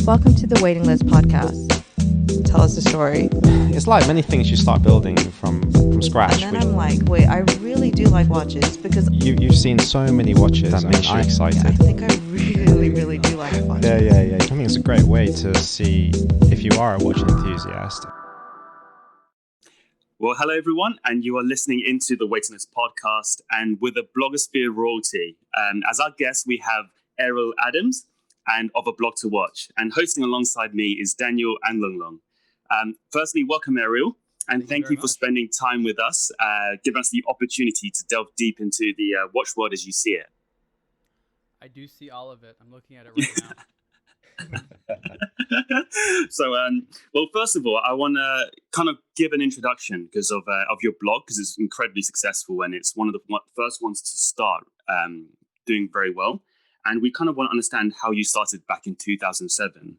Welcome to the Waiting List podcast. Tell us a story. It's like many things you start building from scratch. And then I'm like, wait, I really do like watches because you've seen so many watches that makes you excited. I think I really do like watches. Yeah. I think it's a great way to see if you are a watch enthusiast. Well, hello everyone, and you are listening into the Waiting List podcast, and with a blogosphere royalty. As our guest, we have Ariel Adams and of aBlogtoWatch, and hosting alongside me is Daniel and Long. Firstly, welcome Ariel, and thank you for spending time with us, giving us the opportunity to delve deep into the watch world as you see it. I do see all of it. I'm looking at it right now. So, well, first of all, I want to kind of give an introduction because of your blog, because it's incredibly successful and it's one of the first ones to start doing very well. And we kind of want to understand how you started back in 2007.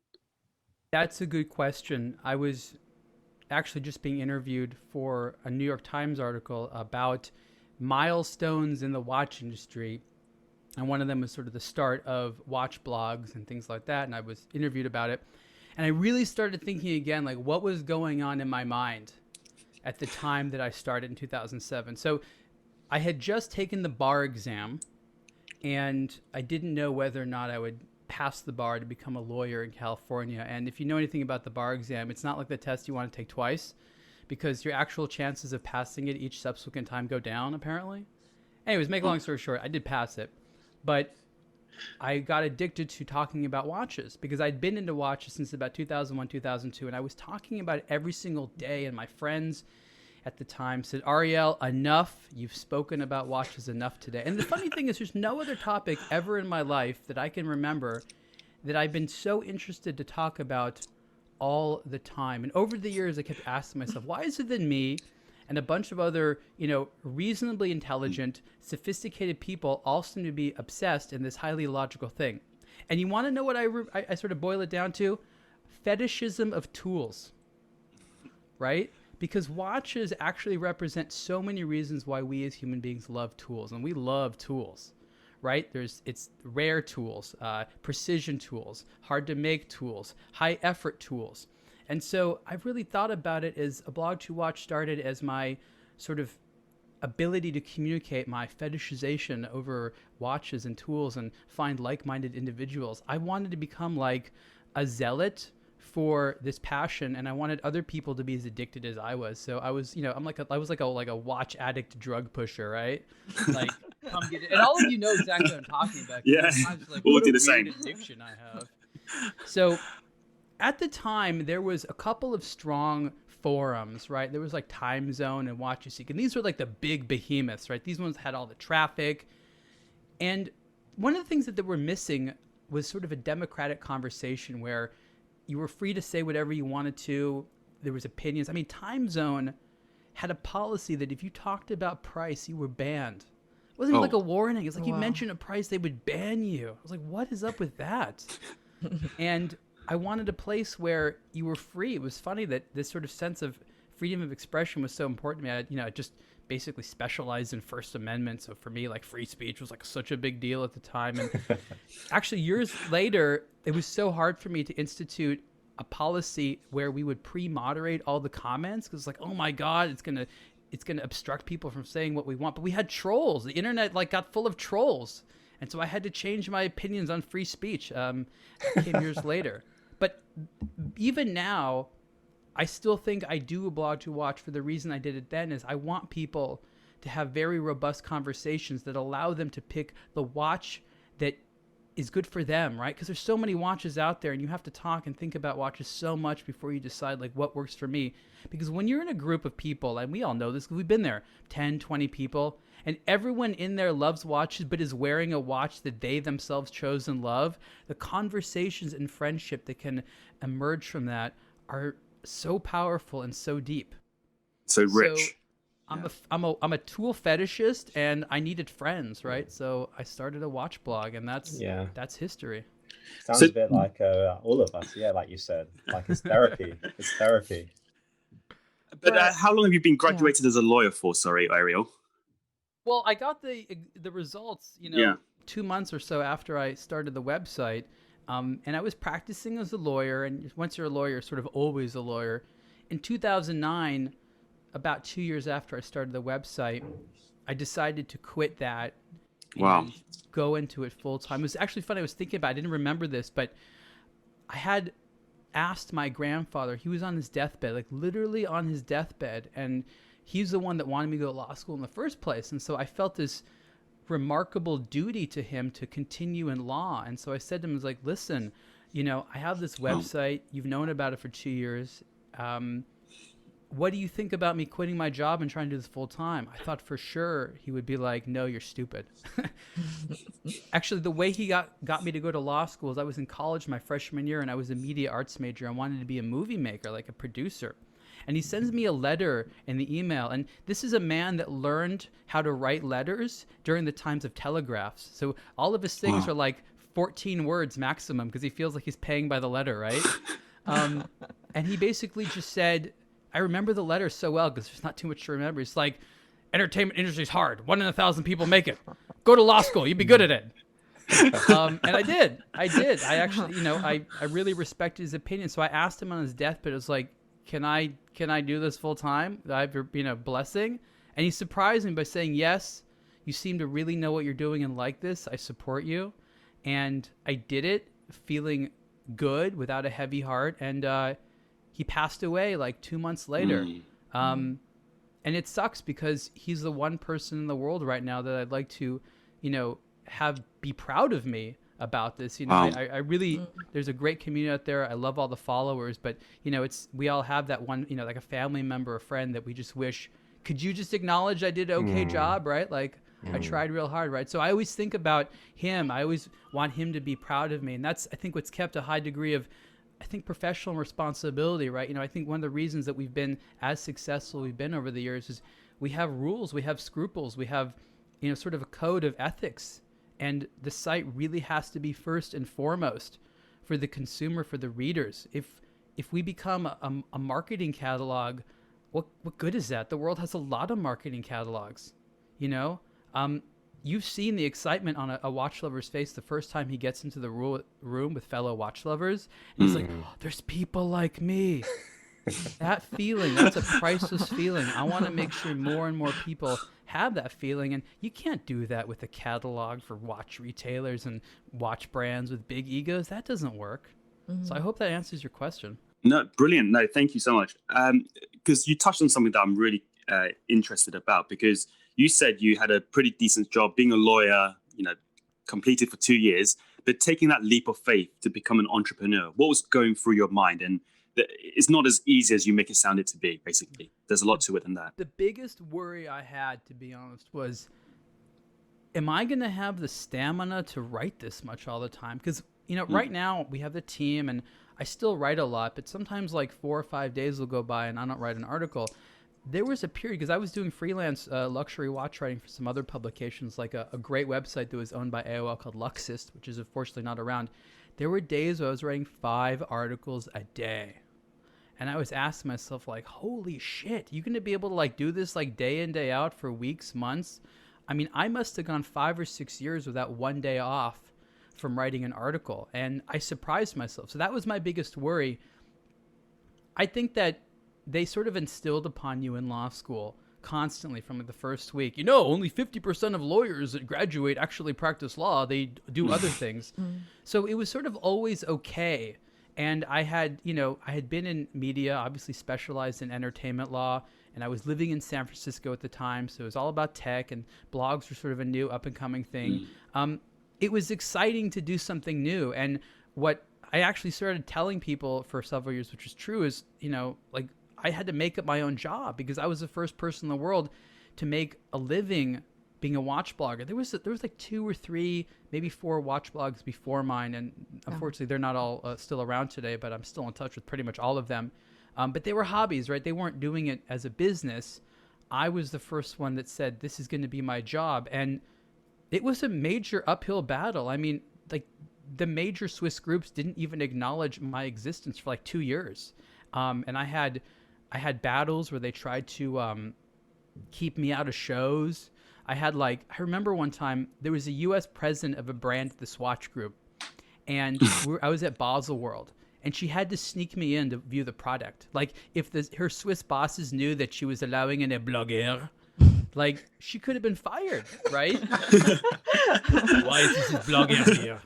That's a good question. I was actually just being interviewed for a New York Times article about milestones in the watch industry. And one of them was sort of the start of watch blogs and things like that. And I was interviewed about it. And I really started thinking again, like what was going on in my mind at the time that I started in 2007. So I had just taken the bar exam and I didn't know whether or not I would pass the bar to become a lawyer in California. And if you know anything about the bar exam, it's not like the test you want to take twice because your actual chances of passing it each subsequent time go down, apparently. Anyways, make a long story short, I did pass it. But I got addicted to talking about watches because I'd been into watches since about 2001, 2002, and I was talking about it every single day. And my friends at the time said, Ariel, enough. You've spoken about watches enough today. And the funny thing is there's no other topic ever in my life that I can remember that I've been so interested to talk about all the time. And over the years, I kept asking myself, why is it that me and a bunch of other, reasonably intelligent, sophisticated people all seem to be obsessed in this highly illogical thing? And you want to know what I sort of boil it down to? Fetishism of tools, right? Because watches actually represent so many reasons why we as human beings love tools. And we love tools, right? It's rare tools, precision tools, hard to make tools, high effort tools. And so I've really thought about it as aBlogtoWatch started as my sort of ability to communicate my fetishization over watches and tools and find like-minded individuals. I wanted to become like a zealot for this passion, and I wanted other people to be as addicted as I was. So I was, I was like a watch addict drug pusher, right? Like, come get it. And all of you know exactly what I'm talking about. Yeah, like, we'll what do a the same. weird addiction I have. So at the time, there was a couple of strong forums, right? There was like Time Zone and Watch You Seek, and these were like the big behemoths, right? These ones had all the traffic. And one of the things that they were missing was sort of a democratic conversation where you were free to say whatever you wanted to. There was opinions. I mean, Time Zone had a policy that if you talked about price, you were banned. It wasn't even like a warning. It's like you mentioned a price, they would ban you. I was like, what is up with that? And I wanted a place where you were free. It was funny that this sort of sense of freedom of expression was so important to me. I just basically specialized in First Amendment. So for me, like free speech was like such a big deal at the time. And actually years later, it was so hard for me to institute a policy where we would pre-moderate all the comments because like, oh my God, it's gonna obstruct people from saying what we want. But we had trolls. The internet like got full of trolls. And so I had to change my opinions on free speech. It came years later. But even now, I still think I do aBlogtoWatch for the reason I did it then is I want people to have very robust conversations that allow them to pick the watch that is good for them, right? Because there's so many watches out there and you have to talk and think about watches so much before you decide like what works for me. Because when you're in a group of people, and we all know this because we've been there, 10, 20 people, and everyone in there loves watches but is wearing a watch that they themselves chose and love, the conversations and friendship that can emerge from that are so powerful and so deep. So rich. So I'm a tool fetishist and I needed friends, right? So I started a watch blog and that's history. Sounds a bit like all of us, like you said. Like it's therapy. It's therapy. But how long have you been graduated as a lawyer for, sorry, Ariel? Well, I got the results, 2 months or so after I started the website. And I was practicing as a lawyer, and once you're a lawyer, you're sort of always a lawyer. In 2009, about 2 years after I started the website, I decided to quit that and go into it full time. It was actually funny. I was thinking about it. I didn't remember this, but I had asked my grandfather. He was on his deathbed, like literally on his deathbed, and he's the one that wanted me to go to law school in the first place. And so I felt this remarkable duty to him to continue in law. And so I said to him, I was like, listen, you know, I have this website. You've known about it for 2 years. What do you think about me quitting my job and trying to do this full time? I thought for sure he would be like, no, you're stupid. Actually, the way he got me to go to law school is I was in college my freshman year, and I was a media arts major. I wanted to be a movie maker, like a producer. And he sends me a letter in the email. And this is a man that learned how to write letters during the times of telegraphs. So all of his things are like 14 words maximum because he feels like he's paying by the letter, right? And he basically just said, I remember the letter so well because there's not too much to remember. It's like, entertainment industry is hard. 1 in 1,000 people make it. Go to law school. You'd be good at it. And I did. I actually, you know, I really respected his opinion. So I asked him on his deathbed, it was like, can I do this full time? I have your, you know, blessing. And he surprised me by saying, yes, you seem to really know what you're doing and like this. I support you. And I did it feeling good without a heavy heart. And he passed away like 2 months later. And it sucks because he's the one person in the world right now that I'd like to, you know, have be proud of me about this. You know, I really, there's a great community out there. I love all the followers, but you know, we all have that one, you know, like a family member, a friend that we just wish, could you just acknowledge I did an okay job, right? Like I tried real hard, right? So I always think about him. I always want him to be proud of me. And that's, I think, what's kept a high degree of, I think, professional responsibility, right? You know, I think one of the reasons that we've been as successful we've been over the years is we have rules, we have scruples, we have, you know, sort of a code of ethics. And the site really has to be first and foremost for the consumer, for the readers. If we become a marketing catalog, what good is that? The world has a lot of marketing catalogs, you know? You've seen the excitement on a watch lover's face the first time he gets into the room with fellow watch lovers. And he's like, oh, there's people like me. That feeling, that's a priceless feeling. I want to make sure more and more people have that feeling. And you can't do that with a catalog for watch retailers and watch brands with big egos. That doesn't work. So I hope that answers your question. No, brilliant. No, thank you so much. Because you touched on something that I'm really interested about, because you said you had a pretty decent job being a lawyer, you know, completed for 2 years, but taking that leap of faith to become an entrepreneur, what was going through your mind? And it's not as easy as you make it sound it to be, basically. There's a lot to it than that. The biggest worry I had, to be honest, was, am I going to have the stamina to write this much all the time? Because, you know, right now we have the team and I still write a lot, but sometimes like 4 or 5 days will go by and I don't write an article. There was a period, because I was doing freelance luxury watch writing for some other publications, like a great website that was owned by AOL called Luxist, which is unfortunately not around. There were days where I was writing 5 articles a day. And I was asking myself, like, holy shit, you going to be able to like do this like day in, day out for weeks, months? I mean, I must have gone 5 or 6 years without one day off from writing an article. And I surprised myself. So that was my biggest worry. I think that they sort of instilled upon you in law school constantly from the first week, you know, only 50% of lawyers that graduate actually practice law. They do other things. So it was sort of always okay. And I had, you know, I had been in media, obviously specialized in entertainment law, and I was living in San Francisco at the time. So it was all about tech, and blogs were sort of a new up and coming thing. It was exciting to do something new. And what I actually started telling people for several years, which is true, is, you know, like I had to make up my own job because I was the first person in the world to make a living being a watch blogger. There was like 2 or 3, maybe 4 watch blogs before mine, and unfortunately they're not all still around today, but I'm still in touch with pretty much all of them. But they were hobbies, right? They weren't doing it as a business. I was the first one that said, this is going to be my job. And it was a major uphill battle. I mean, like the major Swiss groups didn't even acknowledge my existence for like 2 years. And I had battles where they tried to keep me out of shows. I remember one time there was a U.S. president of a brand at this watch group, and I was at Basel World, and she had to sneak me in to view the product. Like, if her Swiss bosses knew that she was allowing an ablogger, like, she could have been fired, right? Why is this blogger here?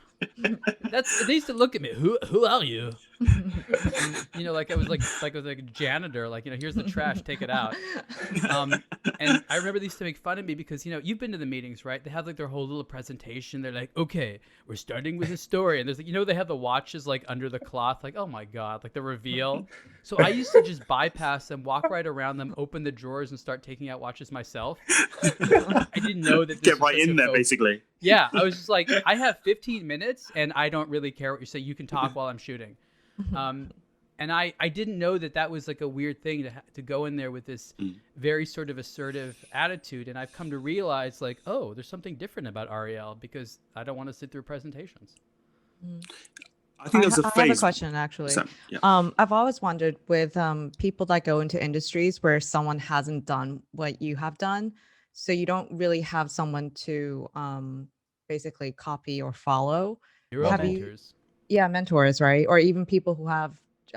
They used to look at me. Who are you? And, like I was like a janitor. Like, here's the trash, take it out. And I remember they used to make fun of me because you've been to the meetings, right? They have like their whole little presentation. They're like, okay, we're starting with a story, and there's like they have the watches like under the cloth. Like, oh my god, like the reveal. So I used to just bypass them, walk right around them, open the drawers, and start taking out watches myself. I didn't know that. Get right in there, basically. Yeah, I was just like, I have 15 minutes, and I don't really care what you say. You can talk while I'm shooting. And I didn't know that was like a weird thing to go in there with this very sort of assertive attitude. And I've come to realize, like, oh, there's something different about Ariel because I don't want to sit through presentations. I think there's a phase. I have a question, actually. So, yeah. I've always wondered with people that go into industries where someone hasn't done what you have done, so you don't really have someone to basically copy or follow. You're all mentors. Yeah, mentors, right? Or even people who have,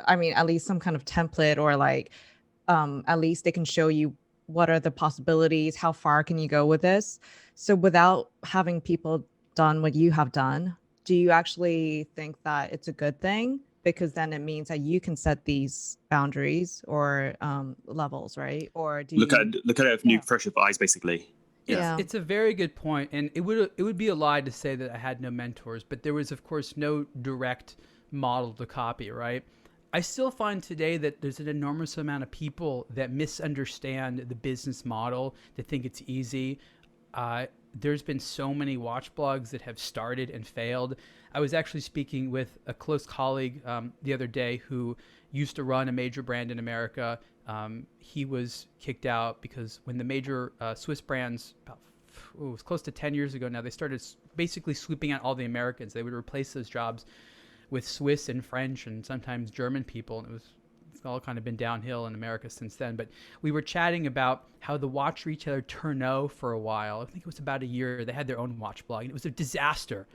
at least some kind of template, or like, at least they can show you what are the possibilities, how far can you go with this. So without having people done what you have done, do you actually think that it's a good thing? Because then it means that you can set these boundaries or levels, right? Or do look at it with new, fresh eyes, basically. Yeah. It's a very good point, and it would be a lie to say that I had no mentors, but there was, of course, no direct model to copy, right? I still find today that there's an enormous amount of people that misunderstand the business model, that think it's easy. There's been so many watch blogs that have started and failed. I was actually speaking with a close colleague the other day who used to run a major brand in America. He was kicked out because when the major Swiss brands, it was close to 10 years ago now, they started basically sweeping out all the Americans. They would replace those jobs with Swiss and French and sometimes German people. And it's all kind of been downhill in America since then. But we were chatting about how the watch retailer Tourneau, for a while, I think it was about a year, they had their own watch blog, and it was a disaster.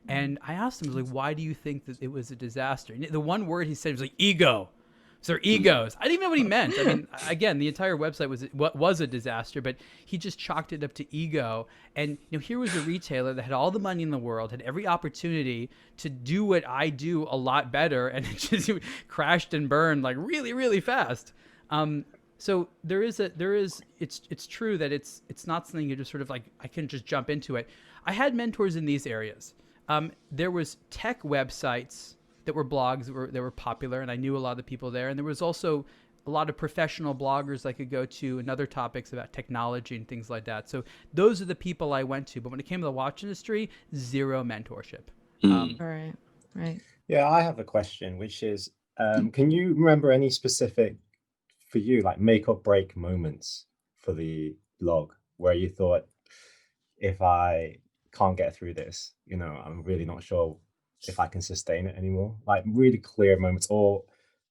And I asked him, I was like, why do you think that it was a disaster? And the one word he said was like, ego. So they're egos. I didn't even know what he meant. I mean, again, the entire website was a disaster, but he just chalked it up to ego. And here was a retailer that had all the money in the world, had every opportunity to do what I do a lot better, and it just crashed and burned like really, really fast. So it's true that it's not something you just sort of like, I can just jump into it. I had mentors in these areas. There was tech websites that were blogs that were popular, and I knew a lot of the people there. And there was also a lot of professional bloggers I could go to, and other topics about technology and things like that. So those are the people I went to. But when it came to the watch industry, zero mentorship. Right. Yeah, I have a question, which is, can you remember any specific, for you, like make or break moments for the blog where you thought, if I can't get through this, I'm really not sure if I can sustain it anymore? Like really clear moments, or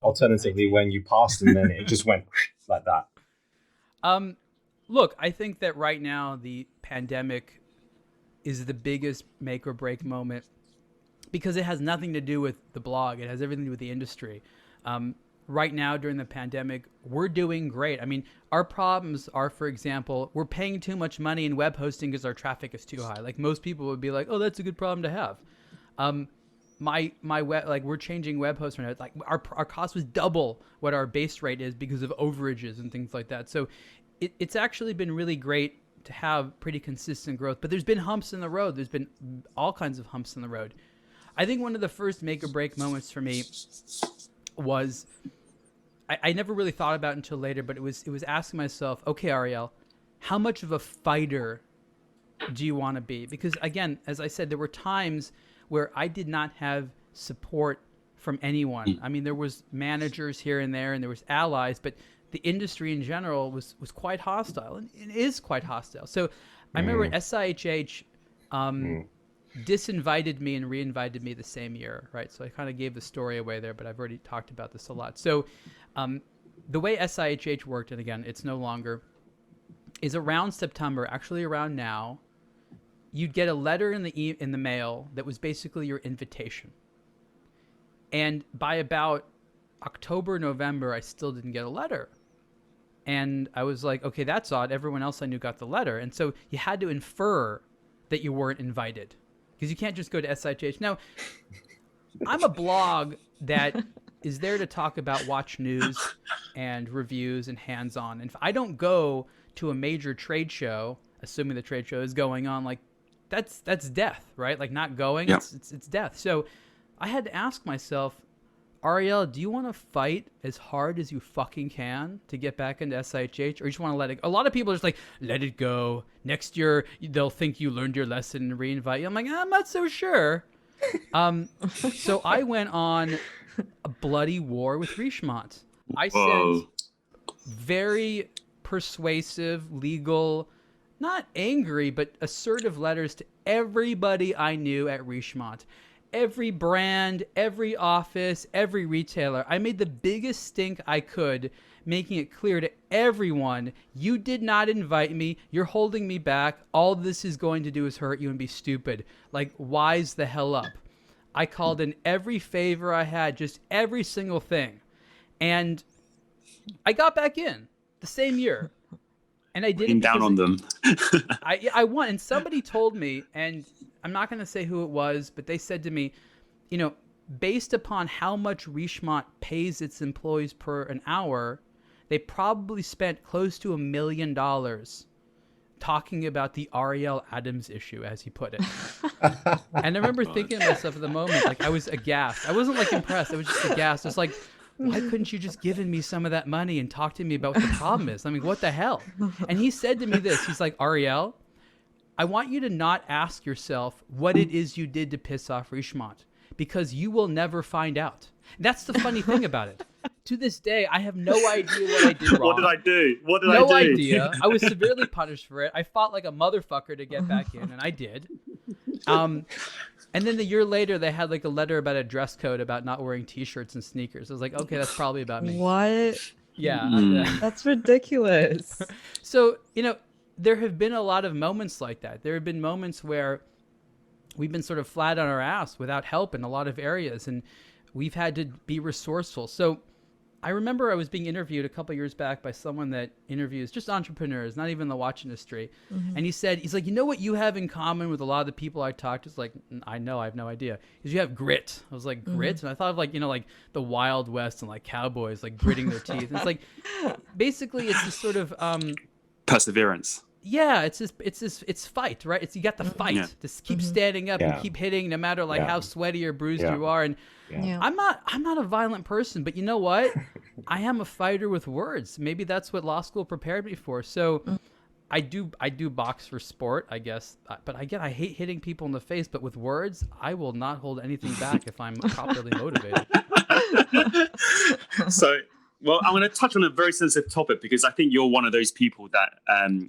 alternatively when you passed and then it just went like that. Look, I think that right now the pandemic is the biggest make or break moment because it has nothing to do with the blog. It has everything to do with the industry. Right now during the pandemic, we're doing great. I mean, our problems are, for example, we're paying too much money in web hosting because our traffic is too high. Like most people would be like, oh, that's a good problem to have. My web, like we're changing web hosts right now. Like our cost was double what our base rate is because of overages and things like that. So it's actually been really great to have pretty consistent growth, but there's been humps in the road. There's been all kinds of humps in the road. I think one of the first make or break moments for me was, I never really thought about it until later, but it was asking myself, okay, Ariel, how much of a fighter do you want to be? Because again, as I said, there were times where I did not have support from anyone. I mean, there was managers here and there, and there was allies, but the industry in general was quite hostile, and it is quite hostile. So I remember SIHH disinvited me and reinvited me the same year, right? So I kind of gave the story away there, but I've already talked about this a lot. So the way SIHH worked, and again, it's no longer, is around September, actually around now, you'd get a letter in the mail that was basically your invitation. And by about October, November, I still didn't get a letter. And I was like, okay, that's odd. Everyone else I knew got the letter. And so you had to infer that you weren't invited, because you can't just go to SIHH. Now, I'm a blog that is there to talk about watch news and reviews and hands-on. And if I don't go to a major trade show, assuming the trade show is going on, like that's death, right? Like not going, Yeah. it's death. So I had to ask myself, Ariel, do you want to fight as hard as you fucking can to get back into SIHH, or you just want to let it go? A lot of people are just like, let it go. Next year, they'll think you learned your lesson and reinvite you. I'm like, I'm not so sure. So I went on a bloody war with Richemont. I sent very persuasive, legal, not angry, but assertive letters to everybody I knew at Richemont. Every brand, every office, every retailer. I made the biggest stink I could, making it clear to everyone, you did not invite me. You're holding me back. All this is going to do is hurt you and be stupid. Like, wise the hell up. I called in every favor I had, just every single thing. And I got back in the same year. And I didn't down on them. I won. And somebody told me, and I'm not going to say who it was, but they said to me, you know, based upon how much Richemont pays its employees per an hour, they probably spent close to $1 million talking about the Ariel Adams issue, as he put it. And I remember thinking to myself at the moment, like, I was aghast. I wasn't like impressed. I was just aghast. It's like, why couldn't you just given me some of that money and talk to me about what the problem is? I mean, what the hell? And he said to me this, he's like, Ariel, I want you to not ask yourself what it is you did to piss off Richemont, because you will never find out. That's the funny thing about it. To this day, I have no idea what I did wrong. What did I do? What did I do? No idea. I was severely punished for it. I fought like a motherfucker to get back in, and I did. And then the year later, they had like a letter about a dress code about not wearing T-shirts and sneakers. I was like, okay, that's probably about me. What? Yeah. That's ridiculous. So, you know, there have been a lot of moments like that. There have been moments where we've been sort of flat on our ass without help in a lot of areas, and we've had to be resourceful. So I remember I was being interviewed a couple of years back by someone that interviews just entrepreneurs, not even the watch industry. Mm-hmm. And he's like, you know what you have in common with a lot of the people I talk to? It's like, I know, I have no idea. Because you have grit. I was like, grit? Mm-hmm. And I thought of like, you know, like the Wild West and like cowboys, like gritting their teeth. And it's like, basically it's this sort of... perseverance. Yeah, it's fight, right? It's you got to fight, to keep standing up and keep hitting, no matter like how sweaty or bruised you are. And I'm not a violent person, but you know what? I am a fighter with words. Maybe that's what law school prepared me for. So I do box for sport, I guess. But I hate hitting people in the face. But with words, I will not hold anything back if I'm properly motivated. So. Well, I'm going to touch on a very sensitive topic because I think you're one of those people that,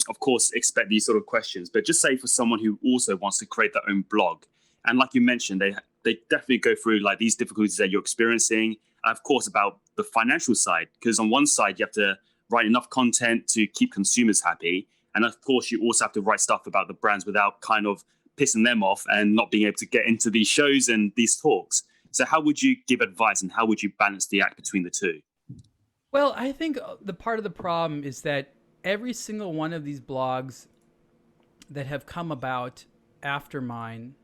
of course, expect these sort of questions. But just say for someone who also wants to create their own blog, and like you mentioned, they definitely go through like these difficulties that you're experiencing, and of course about the financial side, because on one side you have to write enough content to keep consumers happy, and of course you also have to write stuff about the brands without kind of pissing them off and not being able to get into these shows and these talks. So how would you give advice and how would you balance the act between the two? Well, I think the part of the problem is that every single one of these blogs that have come about after mine,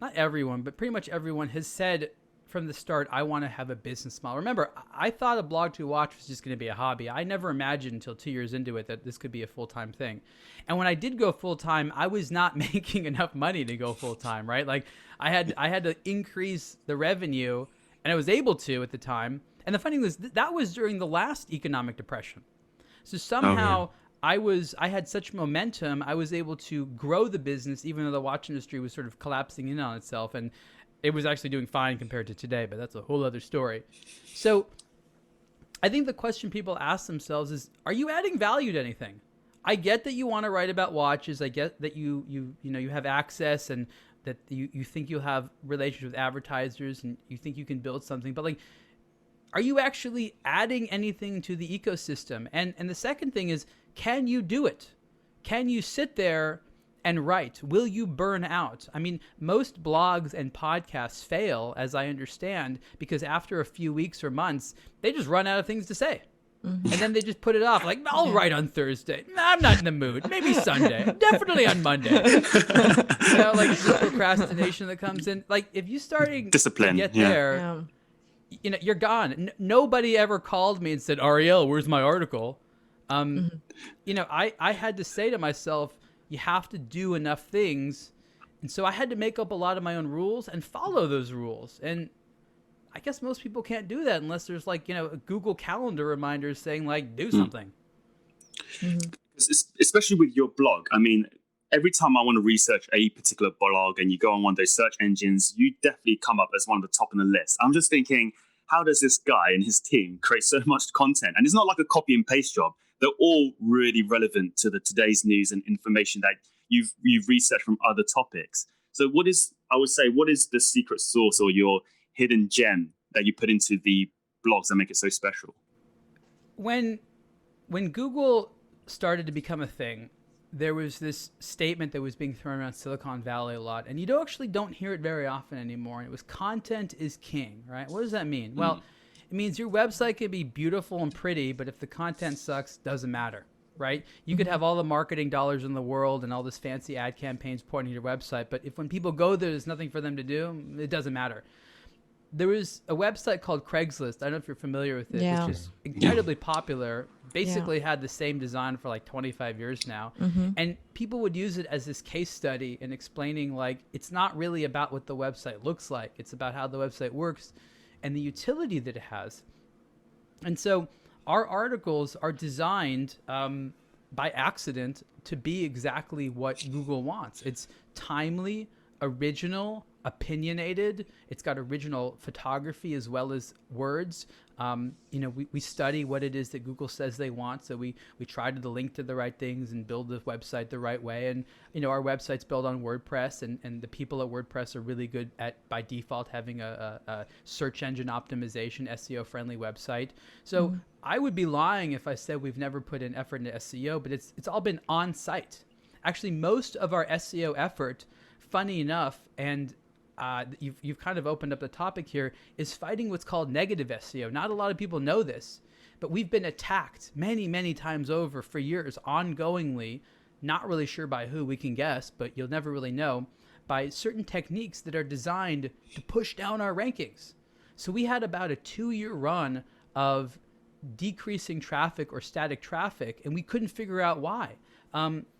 not everyone, but pretty much everyone has said from the start, I want to have a business model. Remember, I thought aBlogtoWatch was just going to be a hobby. I never imagined until 2 years into it that this could be a full-time thing. And when I did go full-time, I was not making enough money to go full-time, right? Like I had to increase the revenue, and I was able to at the time. And the funny thing is that was during the last economic depression. So somehow I had such momentum, I was able to grow the business even though the watch industry was sort of collapsing in on itself. And it was actually doing fine compared to today, but that's a whole other story. So I think the question people ask themselves is, are you adding value to anything? I get that you want to write about watches. I get that you have access and that you think you'll have relationships with advertisers and you think you can build something, but like, are you actually adding anything to the ecosystem? And the second thing is, can you do it? Can you sit there and write? Will you burn out? I mean, most blogs and podcasts fail, as I understand, because after a few weeks or months, they just run out of things to say. And then they just put it off. Like, I'll write on Thursday. Nah, I'm not in the mood. Maybe Sunday. Definitely on Monday. Like the procrastination that comes in. Like, if you starting discipline to get there, you're gone. Nobody ever called me and said, Ariel, where's my article? I had to say to myself, you have to do enough things. And so I had to make up a lot of my own rules and follow those rules. And I guess most people can't do that unless there's like, a Google Calendar reminders saying like, do something. Especially with your blog. I mean, every time I want to research a particular blog and you go on one of those search engines, you definitely come up as one of the top on the list. I'm just thinking, how does this guy and his team create so much content? And it's not like a copy and paste job. They're all really relevant to the today's news and information that you've researched from other topics. So what is the secret sauce or your hidden gem that you put into the blogs that make it so special? When Google started to become a thing, there was this statement that was being thrown around Silicon Valley a lot, and you don't hear it very often anymore. And it was content is king, right? What does that mean? Well, it means your website can be beautiful and pretty, but if the content sucks, doesn't matter, right? You could have all the marketing dollars in the world and all this fancy ad campaigns pointing to your website, but if when people go there, there's nothing for them to do, it doesn't matter. There was a website called Craigslist. I don't know if you're familiar with it, which is incredibly popular. Basically had the same design for like 25 years now. And people would use it as this case study in explaining like, it's not really about what the website looks like. It's about how the website works and the utility that it has. And so our articles are designed by accident to be exactly what Google wants. It's timely, original, opinionated. It's got original photography as well as words. We study what it is that Google says they want. So we try to link to the right things and build the website the right way. And, our website's built on WordPress and the people at WordPress are really good at, by default, having a search engine optimization, SEO friendly website. So I would be lying if I said we've never put in effort into SEO, but it's all been on site. Actually, most of our SEO effort, funny enough, and you've kind of opened up the topic here, is fighting what's called negative SEO. Not a lot of people know this, but we've been attacked many, many times over for years, ongoingly, not really sure by who, we can guess, but you'll never really know, by certain techniques that are designed to push down our rankings. So we had about a 2-year run of decreasing traffic or static traffic, and we couldn't figure out why.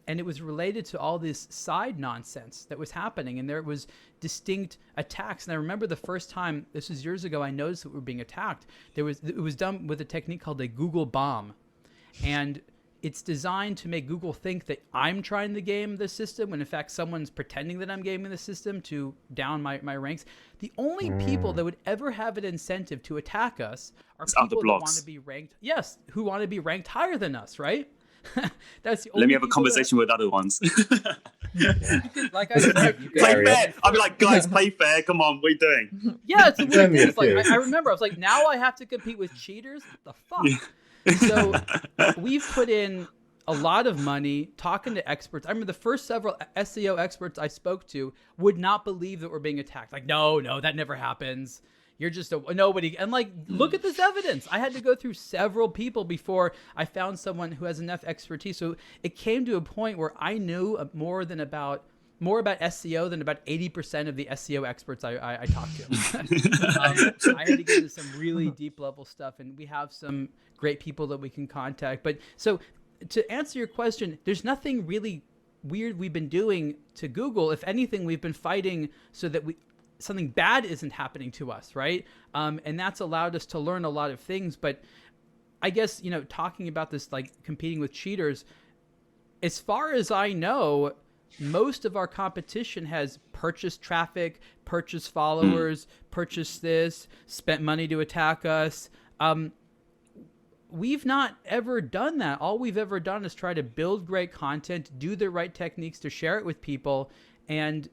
And it was related to all this side nonsense that was happening. And there was distinct attacks. And I remember the first time, this was years ago, I noticed that we were being attacked. It was done with a technique called a Google bomb. And it's designed to make Google think that I'm trying to game the system, when in fact someone's pretending that I'm gaming the system to down my ranks. The only people that would ever have an incentive to attack us are people that want to be ranked. Yes, who want to be ranked higher than us, right? That's the only. Let me have a conversation with other ones. Like I said, you play fair. I'll be like, guys, play fair. Come on, what are you doing? Yeah, it's a weird thing. It's like I remember I was like, now I have to compete with cheaters. What the fuck? So we've put in a lot of money talking to experts. I remember the first several SEO experts I spoke to would not believe that we're being attacked. Like, no, that never happens. You're just a nobody. And like, look at this evidence. I had to go through several people before I found someone who has enough expertise. So it came to a point where I knew more about SEO than about 80% of the SEO experts I talked to. I had to get into some really deep level stuff, and we have some great people that we can contact. But so to answer your question, there's nothing really weird we've been doing to Google. If anything, we've been fighting so that something bad isn't happening to us, right? And that's allowed us to learn a lot of things. But I guess, talking about this, like competing with cheaters, as far as I know, most of our competition has purchased traffic, purchased followers, purchased this, spent money to attack us. We've not ever done that. All we've ever done is try to build great content, do the right techniques to share it with people, and,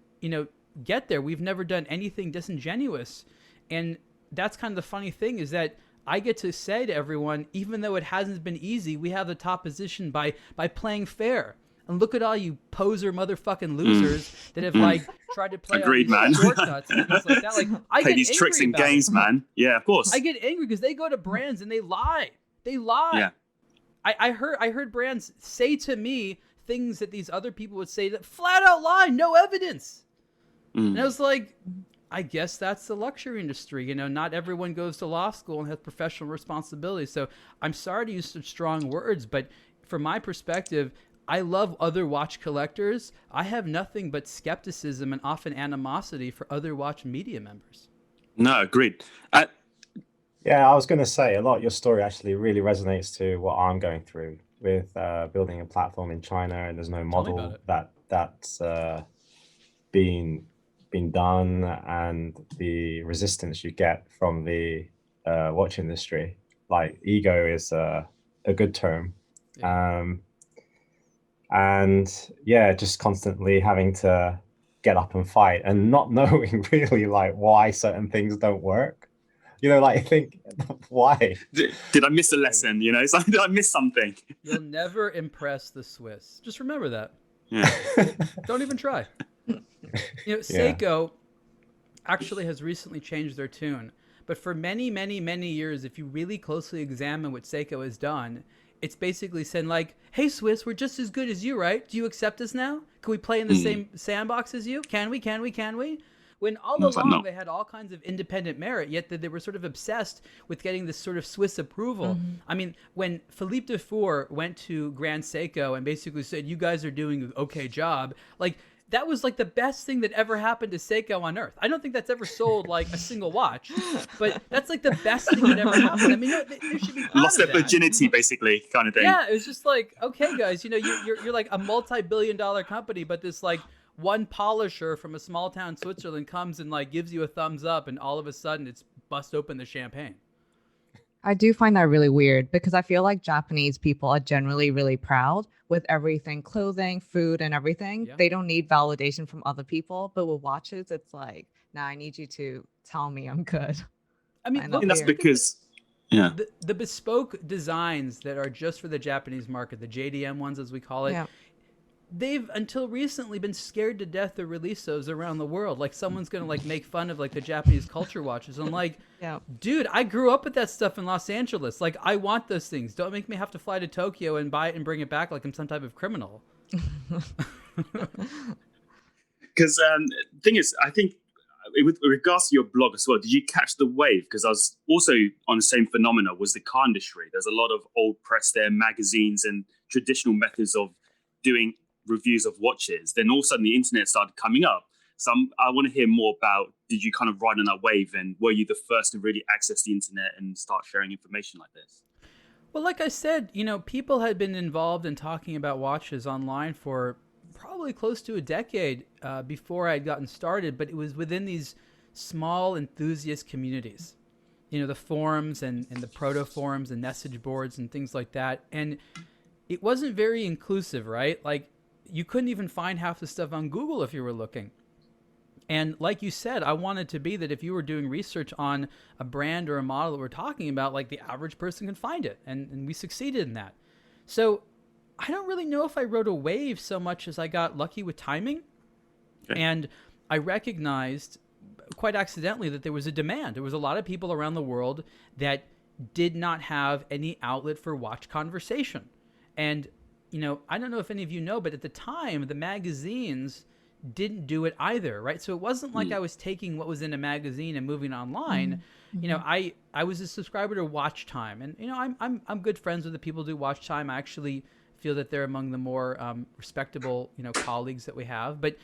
get there. We've never done anything disingenuous. And that's kind of the funny thing, is that I get to say to everyone, even though it hasn't been easy, we have the top position by playing fair. And look at all you poser motherfucking losers that have like tried to play Agreed, all man. these shortcuts and things like that. Like I Play get these angry tricks and about games, it. man. Yeah, of course. I get angry because they go to brands and they lie. They lie. Yeah. I heard brands say to me things that these other people would say that flat out lie, no evidence. And I was like, I guess that's the luxury industry. You know, not everyone goes to law school and has professional responsibility. So I'm sorry to use such strong words, but from my perspective, I love other watch collectors. I have nothing but skepticism and often animosity for other watch media members. No, agreed. Yeah, I was going to say a lot of your story actually really resonates to what I'm going through with building a platform in China, and there's no model that's been done, and the resistance you get from the watch industry. Like ego is a good term. Yeah. And yeah, just constantly having to get up and fight and not knowing really like why certain things don't work. You know, like I think, why? Did I miss a lesson? You know, did I miss something? You'll never impress the Swiss. Just remember that. Yeah. Don't even try. You know, Seiko actually has recently changed their tune. But for many, many, many years, if you really closely examine what Seiko has done, it's basically saying like, hey, Swiss, we're just as good as you, right? Do you accept us now? Can we play in the same sandbox as you? Can we? When all along they had all kinds of independent merit, yet that they were sort of obsessed with getting this sort of Swiss approval. I mean, when Philippe Dufour went to Grand Seiko and basically said, you guys are doing an okay job, like that was like the best thing that ever happened to Seiko on earth. I don't think that's ever sold like a single watch, but that's like the best thing that ever happened. I mean, they should be proud Lost of their that. virginity, basically, kind of thing. Yeah, it was just like, okay, guys, you know, you're like a multi-billion-dollar company, but this like one polisher from a small town Switzerland comes and like gives you a thumbs up, and all of a sudden it's bust open the champagne. I do find that really weird because I feel like Japanese people are generally really proud with everything, clothing, food, and everything. Yeah. They don't need validation from other people. But with watches, it's like, nah, I need you to tell me I'm good. I mean, look, that's because, yeah. The bespoke designs that are just for the Japanese market, the JDM ones as we call it, they've until recently been scared to death to release those around the world. Like someone's gonna like make fun of like the Japanese culture watches. I'm like, dude, I grew up with that stuff in Los Angeles. Like I want those things. Don't make me have to fly to Tokyo and buy it and bring it back like I'm some type of criminal. Because thing is, I think with regards to your blog as well, did you catch the wave? Because I was also on the same phenomena was the car industry. There's a lot of old press there, magazines and traditional methods of doing reviews of watches. Then all of a sudden the internet started coming up. So I want to hear more about, did you kind of ride on that wave, and were you the first to really access the internet and start sharing information like this? Well, like I said, you know, people had been involved in talking about watches online for probably close to a decade before I had gotten started, but it was within these small enthusiast communities, you know, the forums and the proto forums and message boards and things like that. And it wasn't very inclusive, right? Like you couldn't even find half the stuff on Google if you were looking. And like you said, I wanted to be that if you were doing research on a brand or a model that we're talking about, like the average person can find it. And we succeeded in that. So I don't really know if I rode a wave so much as I got lucky with timing. Okay. And I recognized quite accidentally that there was a demand. There was a lot of people around the world that did not have any outlet for watch conversation. And, you know, I don't know if any of you know, but at the time, the magazines didn't do it either, right? So it wasn't like I was taking what was in a magazine and moving online. You know, I was a subscriber to Watch Time, and you know, I'm good friends with the people who do Watch Time. I actually feel that they're among the more respectable, you know, colleagues that we have. But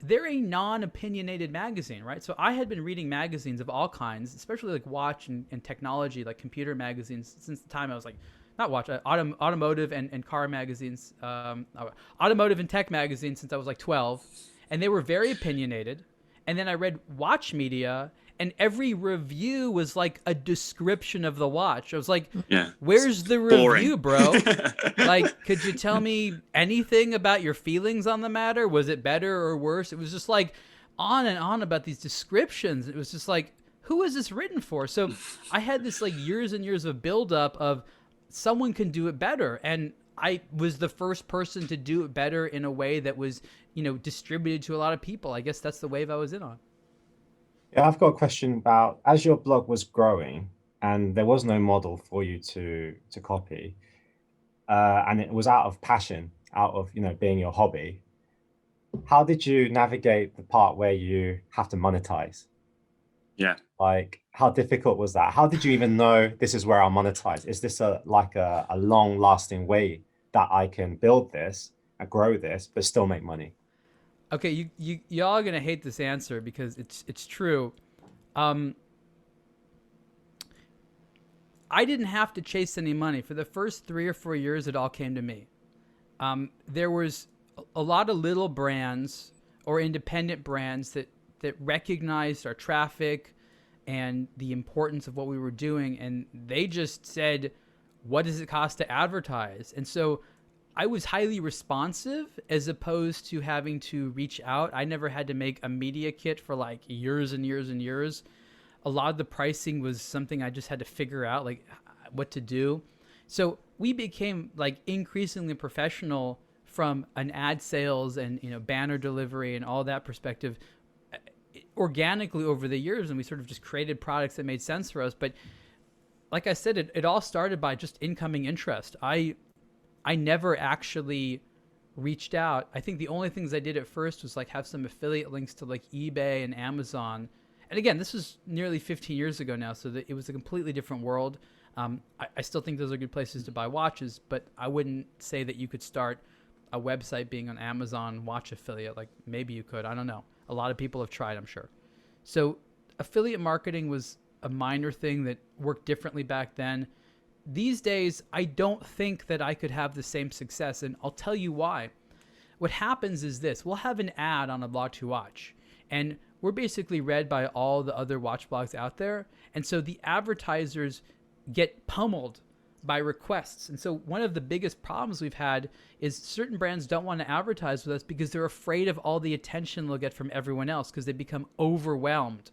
they're a non-opinionated magazine, right? So I had been reading magazines of all kinds, especially like watch and technology, like computer magazines, since the time I was like, not watch, automotive and car magazines, automotive and tech magazines since I was like 12. And they were very opinionated. And then I read watch media, and every review was like a description of the watch. I was like, where's the review, bro? Like, could you tell me anything about your feelings on the matter? Was it better or worse? It was just like on and on about these descriptions. It was just like, who is this written for? So I had this like years and years of buildup of someone can do it better. And I was the first person to do it better in a way that was, distributed to a lot of people. I guess that's the wave I was in on. Yeah, I've got a question about, as your blog was growing and there was no model for you to copy, and it was out of passion, out of being your hobby. How did you navigate the part where you have to monetize? Yeah. Like, how difficult was that? How did you even know this is where I'll monetize? Is this a long lasting way that I can build this and grow this, but still make money? Okay, y'all are gonna hate this answer because it's true. I didn't have to chase any money for the first 3 or 4 years. It all came to me. There was a lot of little brands or independent brands that recognized our traffic and the importance of what we were doing, and they just said, "What does it cost to advertise?" And so I was highly responsive as opposed to having to reach out. I never had to make a media kit for like years and years and years. A lot of the pricing was something I just had to figure out, like what to do. So we became like increasingly professional from an ad sales and banner delivery and all that perspective organically over the years, and we sort of just created products that made sense for us. But like I said, it all started by just incoming interest. I never actually reached out. I think the only things I did at first was like have some affiliate links to like eBay and Amazon. And again, this was nearly 15 years ago now, so that it was a completely different world. I still think those are good places to buy watches, but I wouldn't say that you could start a website being an Amazon watch affiliate. Like maybe you could, I don't know. A lot of people have tried, I'm sure. So affiliate marketing was a minor thing that worked differently back then. These days, I don't think that I could have the same success, and I'll tell you why. What happens is this: we'll have an ad on aBlogtoWatch, and we're basically read by all the other watch blogs out there, and so the advertisers get pummeled by requests. And so one of the biggest problems we've had is certain brands don't want to advertise with us because they're afraid of all the attention they'll get from everyone else because they become overwhelmed.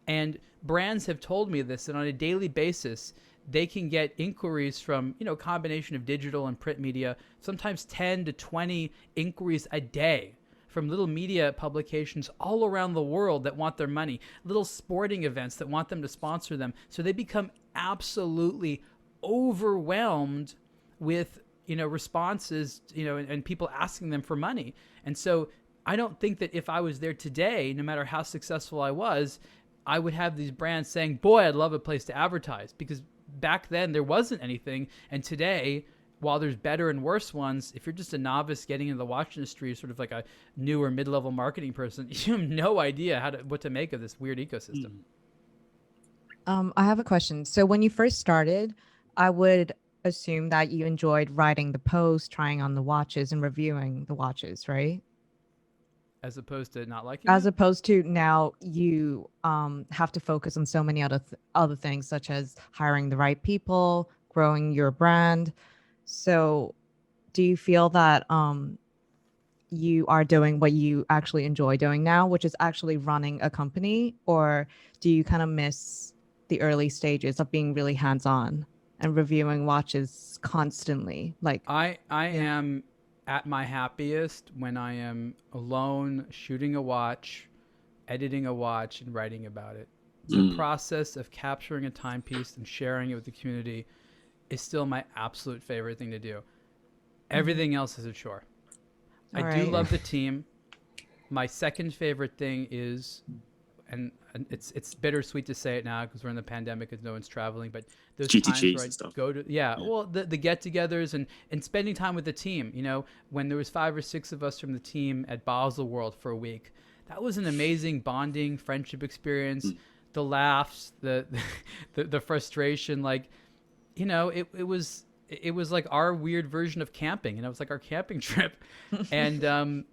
And brands have told me this, that on a daily basis, they can get inquiries from, a combination of digital and print media, sometimes 10 to 20 inquiries a day from little media publications all around the world that want their money, little sporting events that want them to sponsor them. So they become absolutely overwhelmed with, responses, and people asking them for money. And so I don't think that if I was there today, no matter how successful I was, I would have these brands saying, boy, I'd love a place to advertise, because back then there wasn't anything. And today, while there's better and worse ones, if you're just a novice getting into the watch industry, sort of like a new or mid-level marketing person, you have no idea what to make of this weird ecosystem. I have a question. So when you first started, I would assume that you enjoyed writing the post, trying on the watches, and reviewing the watches, right? As opposed to not liking As it? opposed to now you have to focus on so many other things, such as hiring the right people, growing your brand. So do you feel that you are doing what you actually enjoy doing now, which is actually running a company? Or do you kind of miss the early stages of being really hands-on and reviewing watches constantly? Like I am at my happiest when I am alone shooting a watch, editing a watch, and writing about it. The process of capturing a timepiece and sharing it with the community is still my absolute favorite thing to do. Everything else is a chore. I do love the team. My second favorite thing is, and it's bittersweet to say it now because we're in the pandemic and no one's traveling, but those times where I go to, well, the get-togethers and spending time with the team. When there was 5 or 6 of us from the team at Basel World for a week, that was an amazing bonding friendship experience. The laughs, the frustration, like, it was like our weird version of camping. It was like our camping trip, and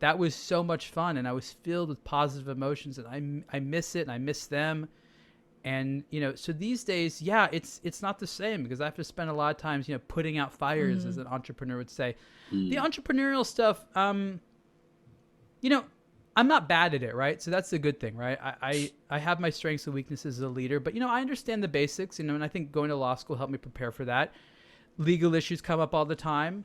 that was so much fun, and I was filled with positive emotions, and I miss it, and I miss them. And so these days, it's not the same because I have to spend a lot of times putting out fires, as an entrepreneur would say. The entrepreneurial stuff, I'm not bad at it, right? So that's the good thing, right? I have my strengths and weaknesses as a leader, but I understand the basics, and I think going to law school helped me prepare for that. legal issues come up all the time.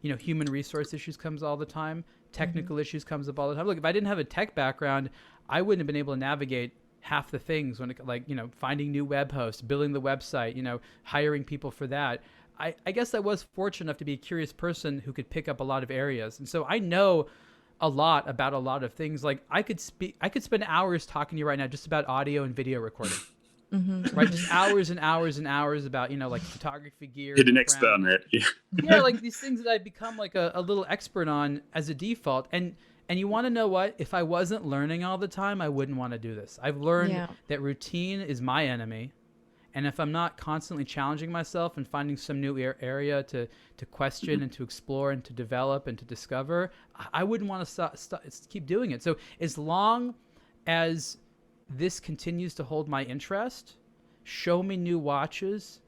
Human resource issues comes all the time. Technical issues comes up all the time. Look, if I didn't have a tech background, I wouldn't have been able to navigate half the things when it, finding new web hosts, building the website, hiring people for that. I guess I was fortunate enough to be a curious person who could pick up a lot of areas. And so I know a lot about a lot of things. Like I could spend hours talking to you right now just about audio and video recording. Right, just hours and hours and hours about like photography gear. Hidden expert on it. Yeah, like these things that I've become like a little expert on as a default. And you want to know what? If I wasn't learning all the time, I wouldn't want to do this. I've learned that routine is my enemy, and if I'm not constantly challenging myself and finding some new area to question and to explore and to develop and to discover, I wouldn't want to keep doing it. So as long as this continues to hold my interest, show me new watches,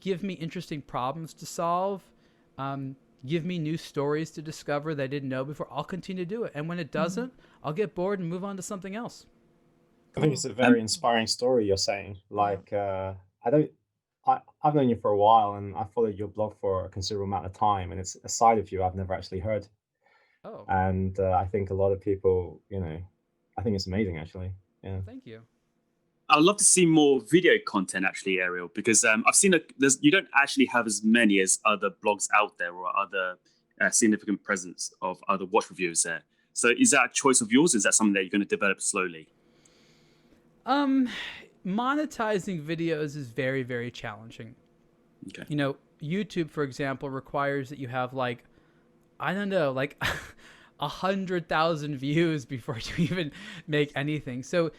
give me interesting problems to solve, give me new stories to discover that I didn't know before, I'll continue to do it. And when it doesn't, I'll get bored and move on to something else. I think it's a very inspiring story you're saying. Like, I've known you for a while, and I followed your blog for a considerable amount of time, and it's a side of you I've never actually heard. Oh. And I think a lot of people, I think it's amazing, actually. Yeah. Thank you. I'd love to see more video content, actually, Ariel, because I've seen you don't actually have as many as other blogs out there or other significant presence of other watch reviewers there. So is that a choice of yours? Is that something that you're going to develop slowly? Monetizing videos is very, very challenging. Okay. YouTube, for example, requires that you have 100,000 views before you even make anything. So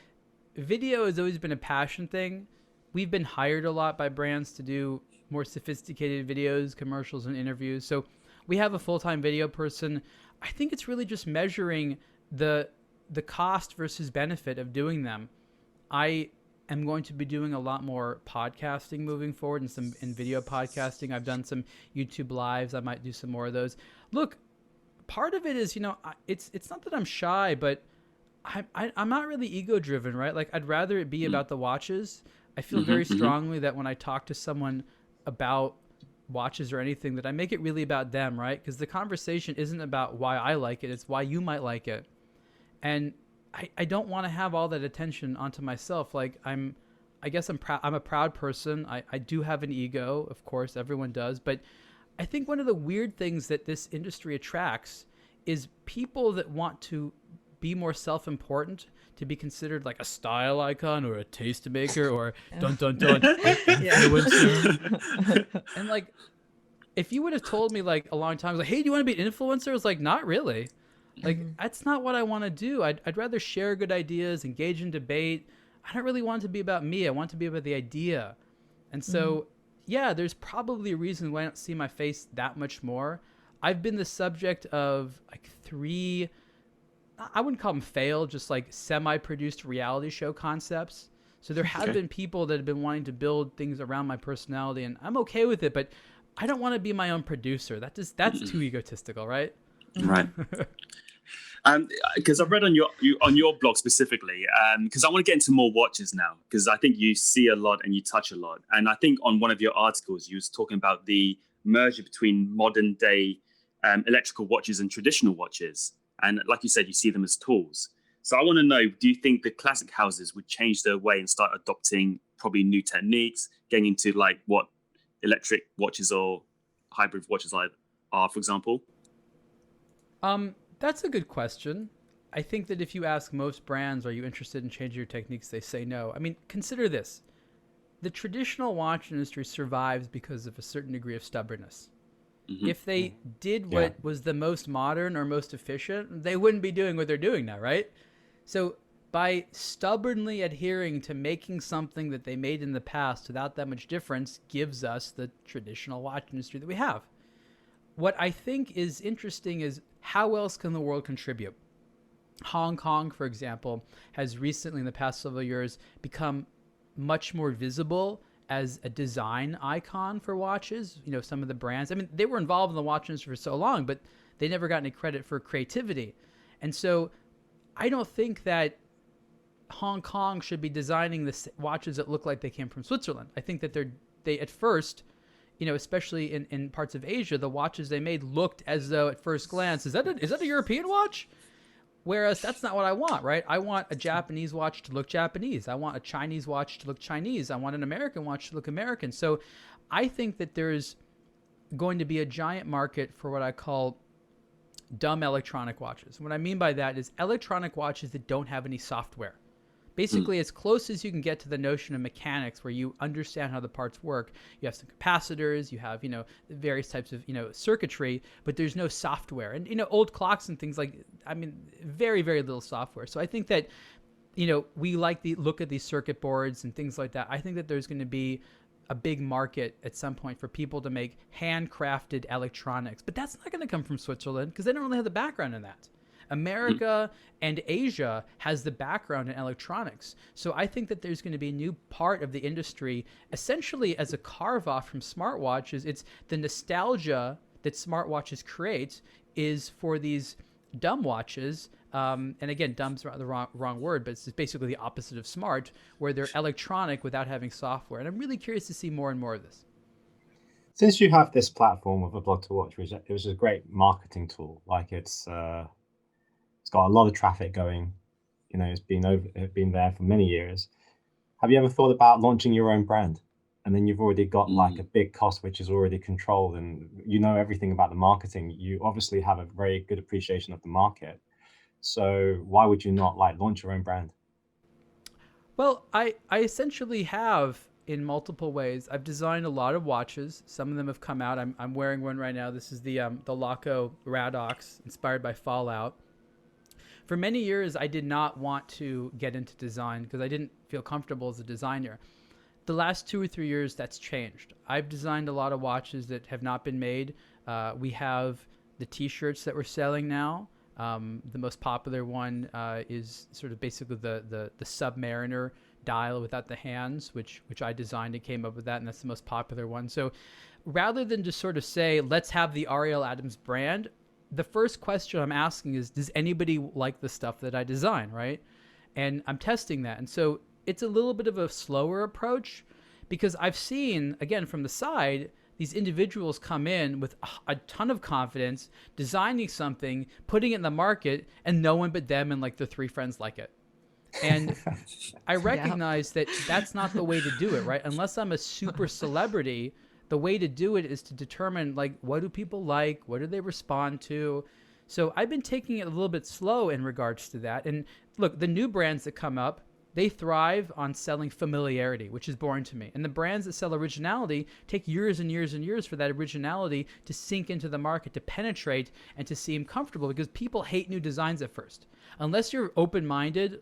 video has always been a passion thing. We've been hired a lot by brands to do more sophisticated videos, commercials, and interviews. So we have a full-time video person. I think it's really just measuring the cost versus benefit of doing them. I am going to be doing a lot more podcasting moving forward and video podcasting. I've done some YouTube lives. I might do some more of those. Look, part of it is, it's not that I'm shy, but I'm not really ego driven, right? Like I'd rather it be about the watches. I feel very strongly that when I talk to someone about watches or anything, that I make it really about them, right? Because the conversation isn't about why I like it. It's why you might like it. And I don't want to have all that attention onto myself. Like I'm a proud person. I do have an ego, of course, everyone does. But I think one of the weird things that this industry attracts is people that want to be more self-important, to be considered like a style icon or a tastemaker or influencer. And like, if you would have told me like a long time, like, hey, do you want to be an influencer? I was like, not really. Like, that's not what I want to do. I'd rather share good ideas, engage in debate. I don't really want it to be about me. I want it to be about the idea. And so, yeah, there's probably a reason why I don't see my face that much more. I've been the subject of like 3, I wouldn't call them failed, just like semi-produced reality show concepts. So there have been people that have been wanting to build things around my personality, and I'm okay with it, but I don't want to be my own producer. That's too egotistical, right? Right. Because I've read on your blog specifically, because I want to get into more watches now, because I think you see a lot and you touch a lot. And I think on one of your articles, you was talking about the merger between modern day electrical watches and traditional watches. And like you said, you see them as tools. So I want to know, do you think the classic houses would change their way and start adopting probably new techniques, getting into like what electric watches or hybrid watches are, for example? That's a good question. I think that if you ask most brands, are you interested in changing your techniques, they say no. I mean, consider this. The traditional watch industry survives because of a certain degree of stubbornness. If they did what was the most modern or most efficient, they wouldn't be doing what they're doing now, right? So by stubbornly adhering to making something that they made in the past without that much difference gives us the traditional watch industry that we have. What I think is interesting is how else can the world contribute? Hong Kong, for example, has recently in the past several years become much more visible as a design icon for watches. Some of the brands, I mean, they were involved in the watch industry for so long, but they never got any credit for creativity. And so I don't think that Hong Kong should be designing the watches that look like they came from Switzerland. I think that they at first especially in parts of Asia, the watches they made looked as though at first glance, is that a European watch? Whereas that's not what I want, right? I want a Japanese watch to look Japanese. I want a Chinese watch to look Chinese. I want an American watch to look American. So I think that there's going to be a giant market for what I call dumb electronic watches. What I mean by that is electronic watches that don't have any software. Basically, as close as you can get to the notion of mechanics where you understand how the parts work. You have some capacitors, you have, various types of, circuitry, but there's no software. And, old clocks and things very, very little software. So I think that, we like the look at these circuit boards and things like that. I think that there's going to be a big market at some point for people to make handcrafted electronics. But that's not going to come from Switzerland because they don't really have the background in that. America and Asia has the background in electronics. So I think that there's going to be a new part of the industry, essentially as a carve off from smartwatches. It's the nostalgia that smartwatches create is for these dumb watches. And again, dumb's the wrong word, but it's basically the opposite of smart, where they're electronic without having software. And I'm really curious to see more and more of this. Since you have this platform of aBlogtoWatch, it was a great marketing tool. Like it's got a lot of traffic going. It's been there for many years. Have you ever thought about launching your own brand? And then you've already got like a big cost, which is already controlled, and everything about the marketing. You obviously have a very good appreciation of the market. So why would you not launch your own brand? Well, I essentially have in multiple ways. I've designed a lot of watches. Some of them have come out. I'm wearing one right now. This is the Laco Radox, inspired by Fallout. For many years, I did not want to get into design because I didn't feel comfortable as a designer. The last 2 or 3 years, that's changed. I've designed a lot of watches that have not been made. We have the T-shirts that we're selling now. The most popular one is sort of basically the Submariner dial without the hands, which I designed and came up with that, and that's the most popular one. So rather than just sort of say, let's have the Ariel Adams brand, the first question I'm asking is, does anybody like the stuff that I design, right? And I'm testing that. And so it's a little bit of a slower approach because I've seen, again, from the side, these individuals come in with a ton of confidence, designing something, putting it in the market, and no one but them and their 3 friends like it. And I recognize that that's not the way to do it, right? Unless I'm a super celebrity, the way to do it is to determine what do people like, what do they respond to. So I've been taking it a little bit slow in regards to that. And look, the new brands that come up, they thrive on selling familiarity, which is boring to me. And the brands that sell originality take years and years and years for that originality to sink into the market, to penetrate, and to seem comfortable, because people hate new designs at first. Unless you're open-minded,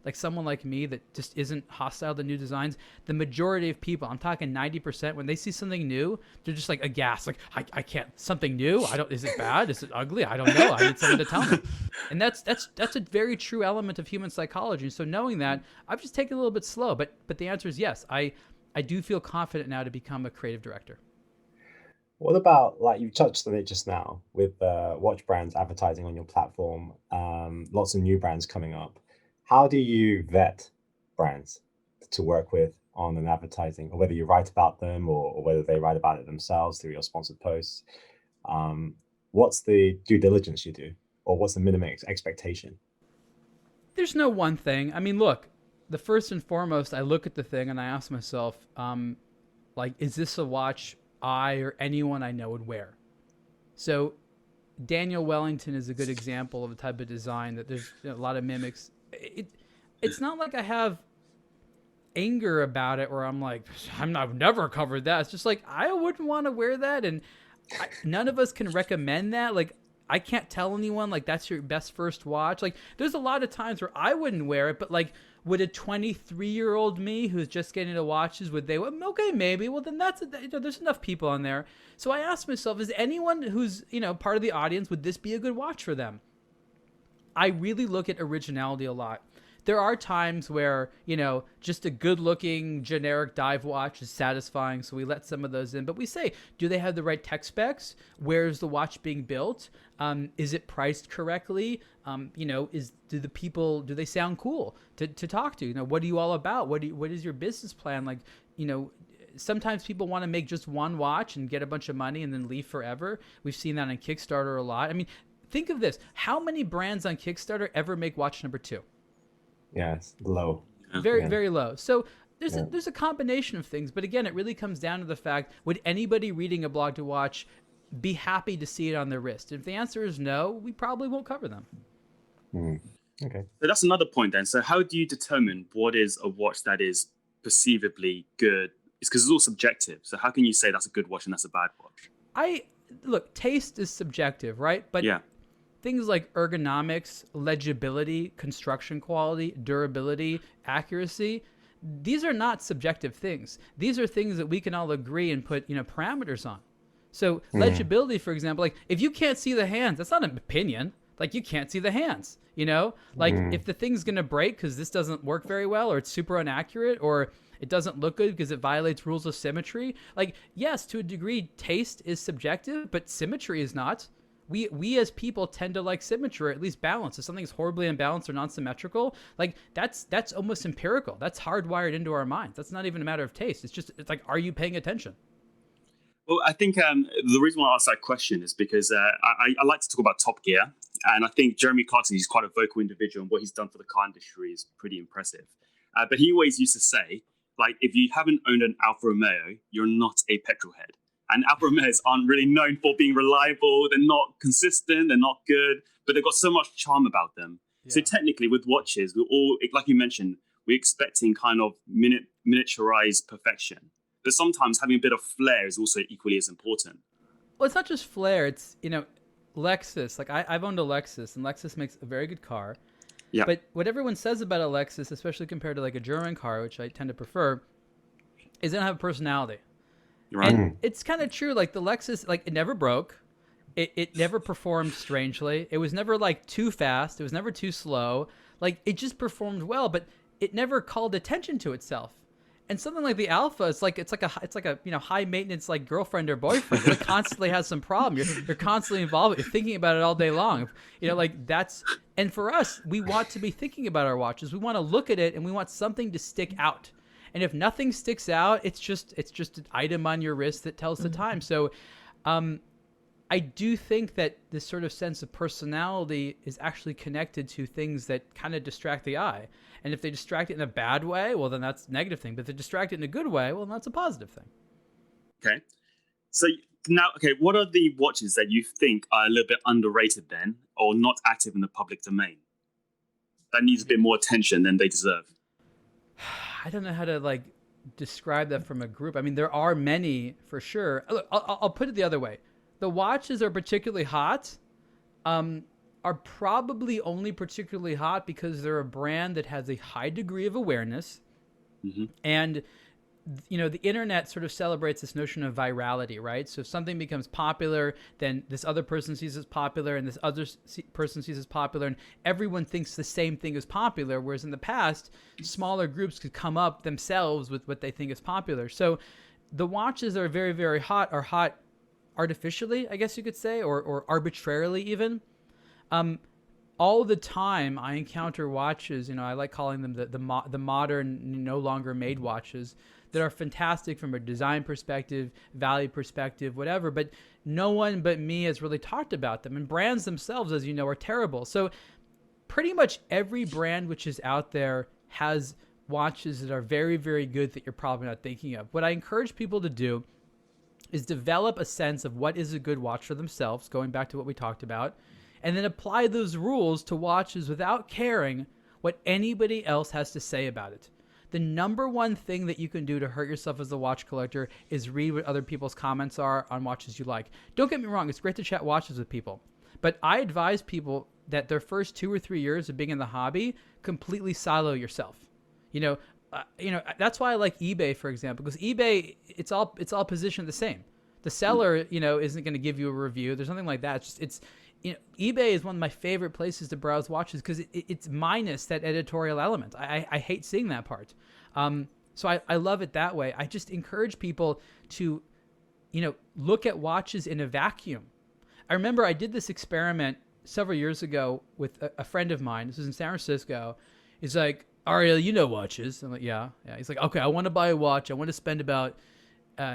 like someone like me that just isn't hostile to new designs, the majority of people, I'm talking 90%, when they see something new, they're just aghast. I can't, something new? is it bad? Is it ugly? I don't know. I need someone to tell me. And that's a very true element of human psychology. So knowing that, I've just taken a little bit slow, but the answer is yes. I do feel confident now to become a creative director. What about, you touched on it just now with watch brands advertising on your platform, lots of new brands coming up. How do you vet brands to work with on an advertising, or whether you write about them or whether they write about it themselves through your sponsored posts? What's the due diligence you do, or what's the minimum expectation? There's no one thing. I mean, look, the first and foremost, I look at the thing and I ask myself, is this a watch I or anyone I know would wear? So Daniel Wellington is a good example of a type of design that there's a lot of mimics. It's not like I have anger about it where I've never covered that. It's just I wouldn't want to wear that, and none of us can recommend that. I can't tell anyone that's your best first watch. There's a lot of times where I wouldn't wear it, but would a 23-year-old me who's just getting into watches, would they? Okay, maybe. Well, then there's enough people on there. So I asked myself, is anyone who's part of the audience, would this be a good watch for them? I really look at originality a lot. There are times where, just a good-looking generic dive watch is satisfying, so we let some of those in. But we say, do they have the right tech specs? Where is the watch being built? Is it priced correctly? Do they sound cool to talk to? What are you all about? What is your business plan? sometimes people want to make just one watch and get a bunch of money and then leave forever. We've seen that on Kickstarter a lot. I mean, think of this. How many brands on Kickstarter ever make watch number 2? Yeah, it's low. Very low. So there's a combination of things. But again, it really comes down to the fact, would anybody reading a blog to watch be happy to see it on their wrist? If the answer is no, we probably won't cover them. Okay. So that's another point then. So how do you determine what is a watch that is perceivably good? It's because it's all subjective. So how can you say that's a good watch and that's a bad watch? Look, taste is subjective, right? But things like ergonomics, legibility, construction quality, durability, accuracy, these are not subjective things. These are things that we can all agree and put, parameters on. So legibility, for example, like if you can't see the hands, that's not an opinion. Like you can't see the hands, like if the thing's going to break because this doesn't work very well, or it's super inaccurate, or it doesn't look good because it violates rules of symmetry. Like, yes, to a degree, taste is subjective, but symmetry is not. We as people tend to like symmetry, or at least balance. If something's horribly imbalanced or non-symmetrical, like that's almost empirical. That's hardwired into our minds. That's not even a matter of taste. It's like, are you paying attention? Well, I think the reason why I asked that question is because I like to talk about Top Gear. And I think Jeremy Clarkson, he's quite a vocal individual, and what he's done for the car industry is pretty impressive. But he always used to say, like, if you haven't owned an Alfa Romeo, you're not a petrol head. And Alfa Romeos aren't really known for being reliable. They're not consistent. They're not good, but they've got so much charm about them. Yeah. So technically with watches, we're all, like you mentioned, we're expecting kind of miniaturized perfection. But sometimes having a bit of flair is also equally as important. Well, it's not just flair. It's, Lexus. Like I've owned a Lexus, and Lexus makes a very good car. Yeah. But what everyone says about a Lexus, especially compared to like a German car, which I tend to prefer, is they don't have a personality. Right. And it's kind of true. Like the Lexus, like it never broke. It never performed strangely. It was never like too fast. It was never too slow. Like it just performed well, but it never called attention to itself. And something like the Alpha, it's like a high maintenance like girlfriend or boyfriend that constantly has some problem. You're constantly involved. You're thinking about it all day long. Like that's, and for us, we want to be thinking about our watches. We want to look at it and we want something to stick out. And if nothing sticks out, it's just an item on your wrist that tells the time. So, I do think that this sort of sense of personality is actually connected to things that kind of distract the eye. And if they distract it in a bad way, well, then that's a negative thing. But if they distract it in a good way, well, then that's a positive thing. Okay. So now, what are the watches that you think are a little bit underrated then, or not active in the public domain, that needs a bit more attention than they deserve? I don't know how to describe that from a group. I mean, there are many for sure. Look, I'll put it the other way. The watches that are particularly hot are probably only particularly hot because they're a brand that has a high degree of awareness. Mm-hmm. And, the internet sort of celebrates this notion of virality, right? So if something becomes popular, then this other person sees it's popular and this other person sees it's popular, and everyone thinks the same thing is popular. Whereas in the past, smaller groups could come up themselves with what they think is popular. So the watches that are very, very hot are hot artificially, I guess you could say, or arbitrarily even. All the time I encounter watches, I like calling them the modern, no longer made watches that are fantastic from a design perspective, value perspective, whatever, but no one but me has really talked about them. And brands themselves, as you know, are terrible. So pretty much every brand which is out there has watches that are very, very good that you're probably not thinking of. What I encourage people to do is develop a sense of what is a good watch for themselves, going back to what we talked about, and then apply those rules to watches without caring what anybody else has to say about it. The number one thing that you can do to hurt yourself as a watch collector is read what other people's comments are on watches you like. Don't get me wrong, it's great to chat watches with people, but I advise people that their first 2 or 3 years of being in the hobby, completely silo yourself. That's why I like eBay, for example, because eBay, it's all positioned the same. The seller, isn't going to give you a review. There's nothing like that. eBay is one of my favorite places to browse watches because it's minus that editorial element. I hate seeing that part. So I love it that way. I just encourage people to, look at watches in a vacuum. I remember I did this experiment several years ago with a friend of mine. This was in San Francisco. He's like, Ariel, watches. I'm like, yeah. He's like, okay, I want to buy a watch. I want to spend about,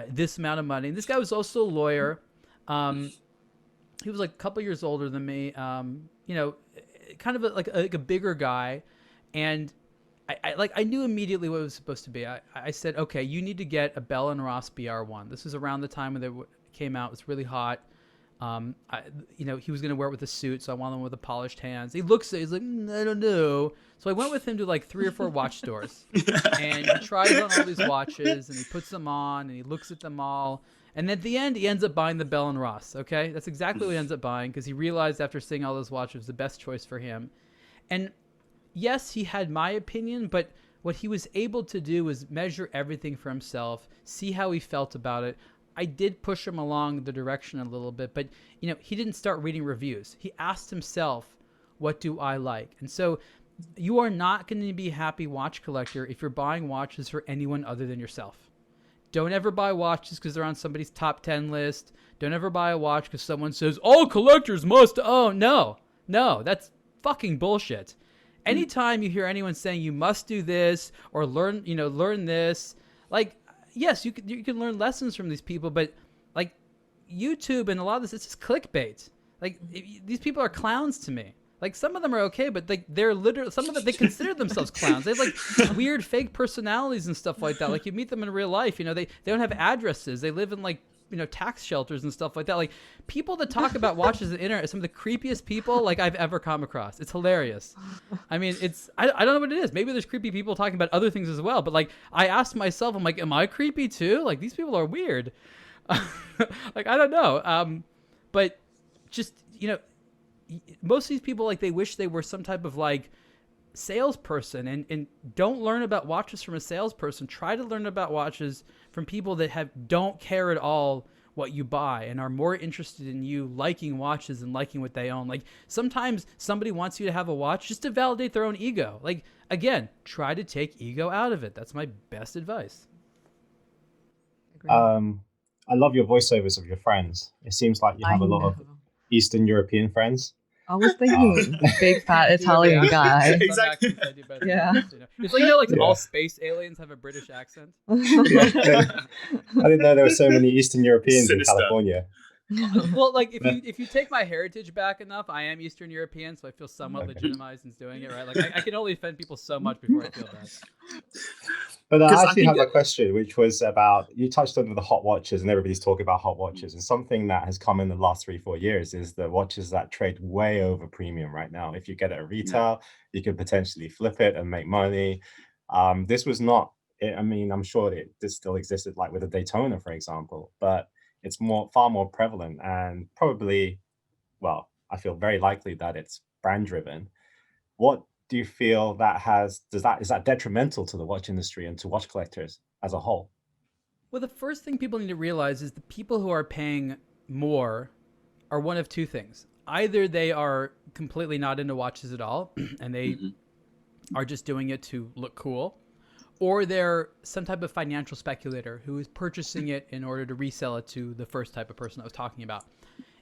this amount of money. And this guy was also a lawyer. He was like a couple years older than me. You know, kind of like a bigger guy, and I knew immediately what it was supposed to be. I said, okay, you need to get a Bell & Ross BR1. This was around the time when they came out. It was really hot. You know, he was going to wear it with a suit, so I wanted him with the polished hands. He's like, I don't know. So I went with him to like 3 or 4 watch stores, and he tries on all these watches, and he puts them on, and he looks at them all. And at the end, he ends up buying the Bell & Ross, okay? That's exactly what he ends up buying, because he realized after seeing all those watches, it was the best choice for him. And yes, he had my opinion, but what he was able to do was measure everything for himself, see how he felt about it. I did push him along the direction a little bit, but you know, he didn't start reading reviews. He asked himself, what do I like? And so you are not going to be a happy watch collector if you're buying watches for anyone other than yourself. Don't ever buy watches because they're on somebody's top 10 list. Don't ever buy a watch because someone says, all collectors must own. No, that's fucking bullshit. Anytime you hear anyone saying you must do this or learn this, like, yes, you can learn lessons from these people, but like YouTube and a lot of this, it's just clickbait. Like these people are clowns to me. Like some of them are okay, but like they're literally, some of them, they consider themselves clowns. They have like weird fake personalities and stuff like that. Like you meet them in real life, you know, they don't have addresses. They live in like, you know, tax shelters and stuff like that. Like people that talk about watches on the internet are some of the creepiest people like I've ever come across. It's hilarious. I mean, I don't know what it is. Maybe there's creepy people talking about other things as well. But like I asked myself, I'm like, am I creepy too? Like these people are weird. Like, I don't know. But just, you know, most of these people, like they wish they were some type of like salesperson, and don't learn about watches from a salesperson. Try to learn about watches from people that don't care at all what you buy and are more interested in you liking watches and liking what they own. Like sometimes somebody wants you to have a watch just to validate their own ego. Like again, try to take ego out of it. That's my best advice. I love your voiceovers of your friends. It seems like you have a lot of Eastern European friends. I was thinking big fat Italian guy. Exactly. Yeah. It's like, you know, like all space aliens have a British accent. Yeah. I didn't know there were so many Eastern Europeans in California. Well, like if you take my heritage back enough, I am Eastern European, so I feel somewhat legitimized in doing it, right? Like I can only offend people so much before I feel bad. But I actually have a question, which was about, you touched on the hot watches, and everybody's talking about hot watches. And something that has come in the last 3-4 years is the watches that trade way over premium right now. If you get it at retail, you can potentially flip it and make money. This was not, I mean, I'm sure this still existed, like with a Daytona, for example, but it's far more prevalent, and probably, well, I feel very likely that it's brand driven. What do you feel that is that detrimental to the watch industry and to watch collectors as a whole? Well, the first thing people need to realize is the people who are paying more are one of two things. Either they are completely not into watches at all, and they are just doing it to look cool, or they're some type of financial speculator who is purchasing it in order to resell it to the first type of person I was talking about.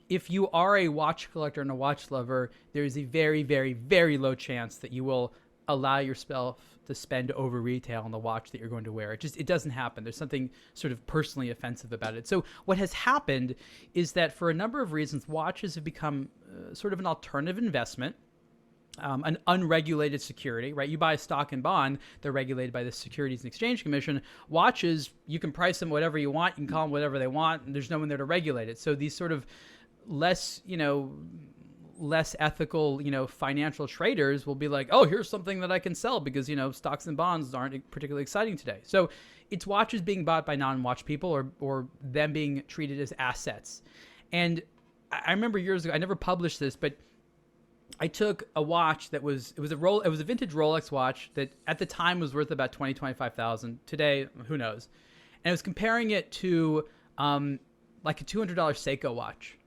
If you are a watch collector and a watch lover, there is a very, very, very low chance that you will allow yourself to spend over retail on the watch that you're going to wear. It doesn't happen. There's something sort of personally offensive about it. So what has happened is that for a number of reasons, watches have become sort of an alternative investment. An unregulated security, right? You buy a stock and bond, they're regulated by the Securities and Exchange Commission. Watches, you can price them whatever you want, you can call them whatever they want, and there's no one there to regulate it. So these sort of less ethical, financial traders will be like, oh, here's something that I can sell because, stocks and bonds aren't particularly exciting today. So it's watches being bought by non-watch people or them being treated as assets. And I remember years ago, I never published this, but I took a watch that was a vintage Rolex watch that at the time was worth about $20,000-$25,000. Today, who knows? And I was comparing it to like a $200 Seiko watch.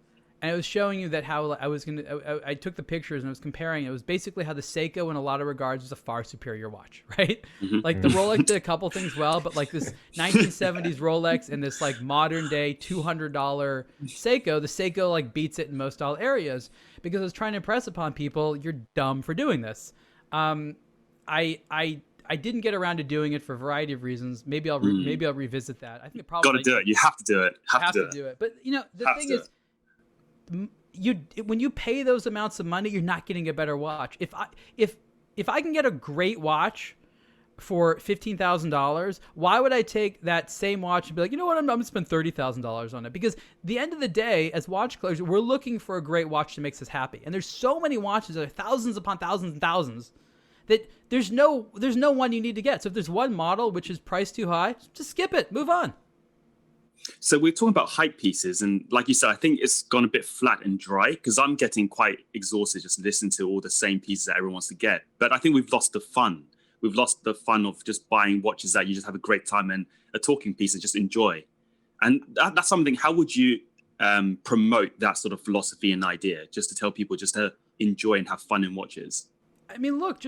And I was showing you that how I took the pictures and I was comparing. It was basically how the Seiko in a lot of regards was a far superior watch, right? Like the Rolex did a couple things well, but like this 1970s Rolex and this like modern day $200 Seiko, the Seiko like beats it in most all areas because I was trying to impress upon people, you're dumb for doing this. I I didn't get around to doing it for a variety of reasons. Maybe I'll revisit that. I think the problem Got to do it. You have to do it. Have to do it. But the thing is, when you pay those amounts of money, you're not getting a better watch. If I can get a great watch for $15,000, why would I take that same watch and be like, you know what, I'm going to spend $30,000 on it? Because the end of the day, as watch collectors, we're looking for a great watch that makes us happy. And there's so many watches, there are thousands upon thousands and thousands, that there's no one you need to get. So if there's one model which is priced too high, just skip it, move on. So we're talking about hype pieces, and like you said, I think it's gone a bit flat and dry because I'm getting quite exhausted just listening to all the same pieces that everyone wants to get. But I think we've lost the fun. We've lost the fun of just buying watches that you just have a great time and a talking piece and just enjoy. And that's something, how would you promote that sort of philosophy and idea, just to tell people just to enjoy and have fun in watches? I mean, look,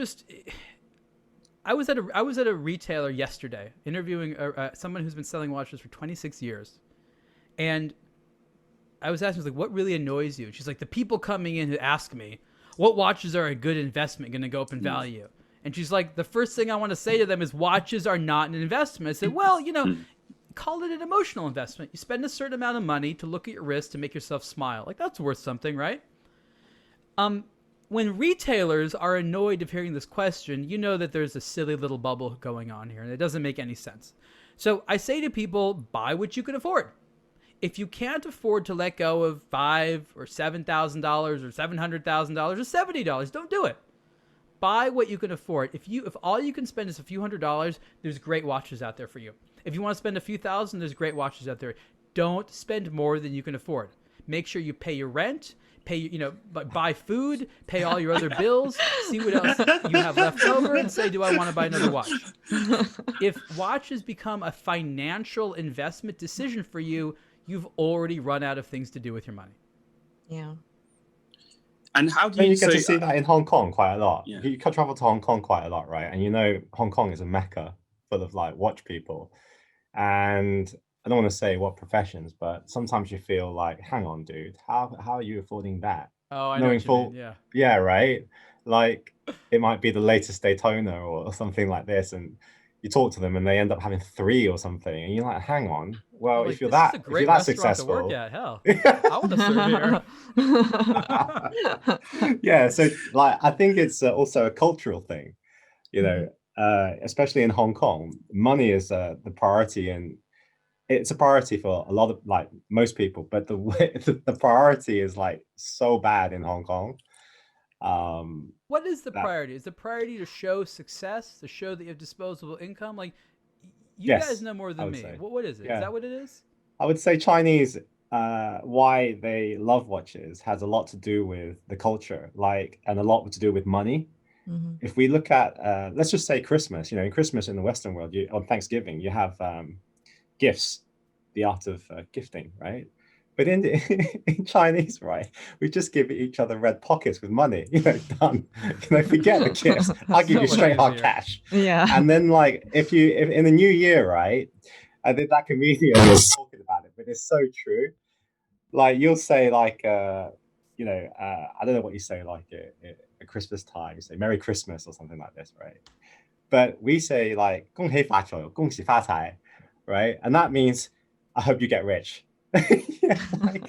I was at a retailer yesterday interviewing someone who's been selling watches for 26 years. And I was asking, like, what really annoys you? And she's like, the people coming in who ask me, what watches are a good investment going to go up in value? And she's like, the first thing I want to say to them is watches are not an investment. I said, well, call it an emotional investment. You spend a certain amount of money to look at your wrist to make yourself smile. Like, that's worth something, right? When retailers are annoyed of hearing this question, you know that there's a silly little bubble going on here, and it doesn't make any sense. So I say to people, buy what you can afford. If you can't afford to let go of $5,000 or $7,000 or $700,000 or $70, don't do it. Buy what you can afford. If all you can spend is a few $100s, there's great watches out there for you. If you want to spend a few thousand, there's great watches out there. Don't spend more than you can afford. Make sure you pay your rent, buy food, pay all your other bills, see what else you have left over, and say, do I want to buy another watch? If watches become a financial investment decision for you, you've already run out of things to do with your money. Yeah. And how do you get to see that in Hong Kong quite a lot? Yeah. You can travel to Hong Kong quite a lot, right? And Hong Kong is a mecca full of like watch people. And I don't want to say what professions, but sometimes you feel like, hang on, dude, how are you affording that? Oh, I know what you mean, yeah. Yeah, right? Like, it might be the latest Daytona or something like this, and you talk to them and they end up having 3 or something, and you're like, hang on, well, if you're that successful, to work at, hell, I want to serve here. Yeah, so like, I think it's also a cultural thing, especially in Hong Kong. Money is the priority, and it's a priority for a lot of, like, most people, but the priority is like so bad in Hong Kong. What is the priority? Is the priority to show success, to show that you have disposable income? Like, you guys know more than me. What is it? Yeah. Is that what it is? I would say Chinese, why they love watches has a lot to do with the culture, and a lot to do with money. Mm-hmm. If we look at, let's just say Christmas, in Christmas in the Western world, on Thanksgiving, you have gifts, the art of gifting, right? But in Chinese, right, we just give each other red pockets with money, done. Forget the gifts. I'll give you straight hard cash. Yeah. And then, like, if in the new year, right, I think that comedian was talking about it, but it's so true. Like, you'll say, like, I don't know what you say, like, at Christmas time, you say Merry Christmas or something like this, right? But we say, like, 恭喜发财, 恭喜发财, right? And that means, I hope you get rich. Yeah, like,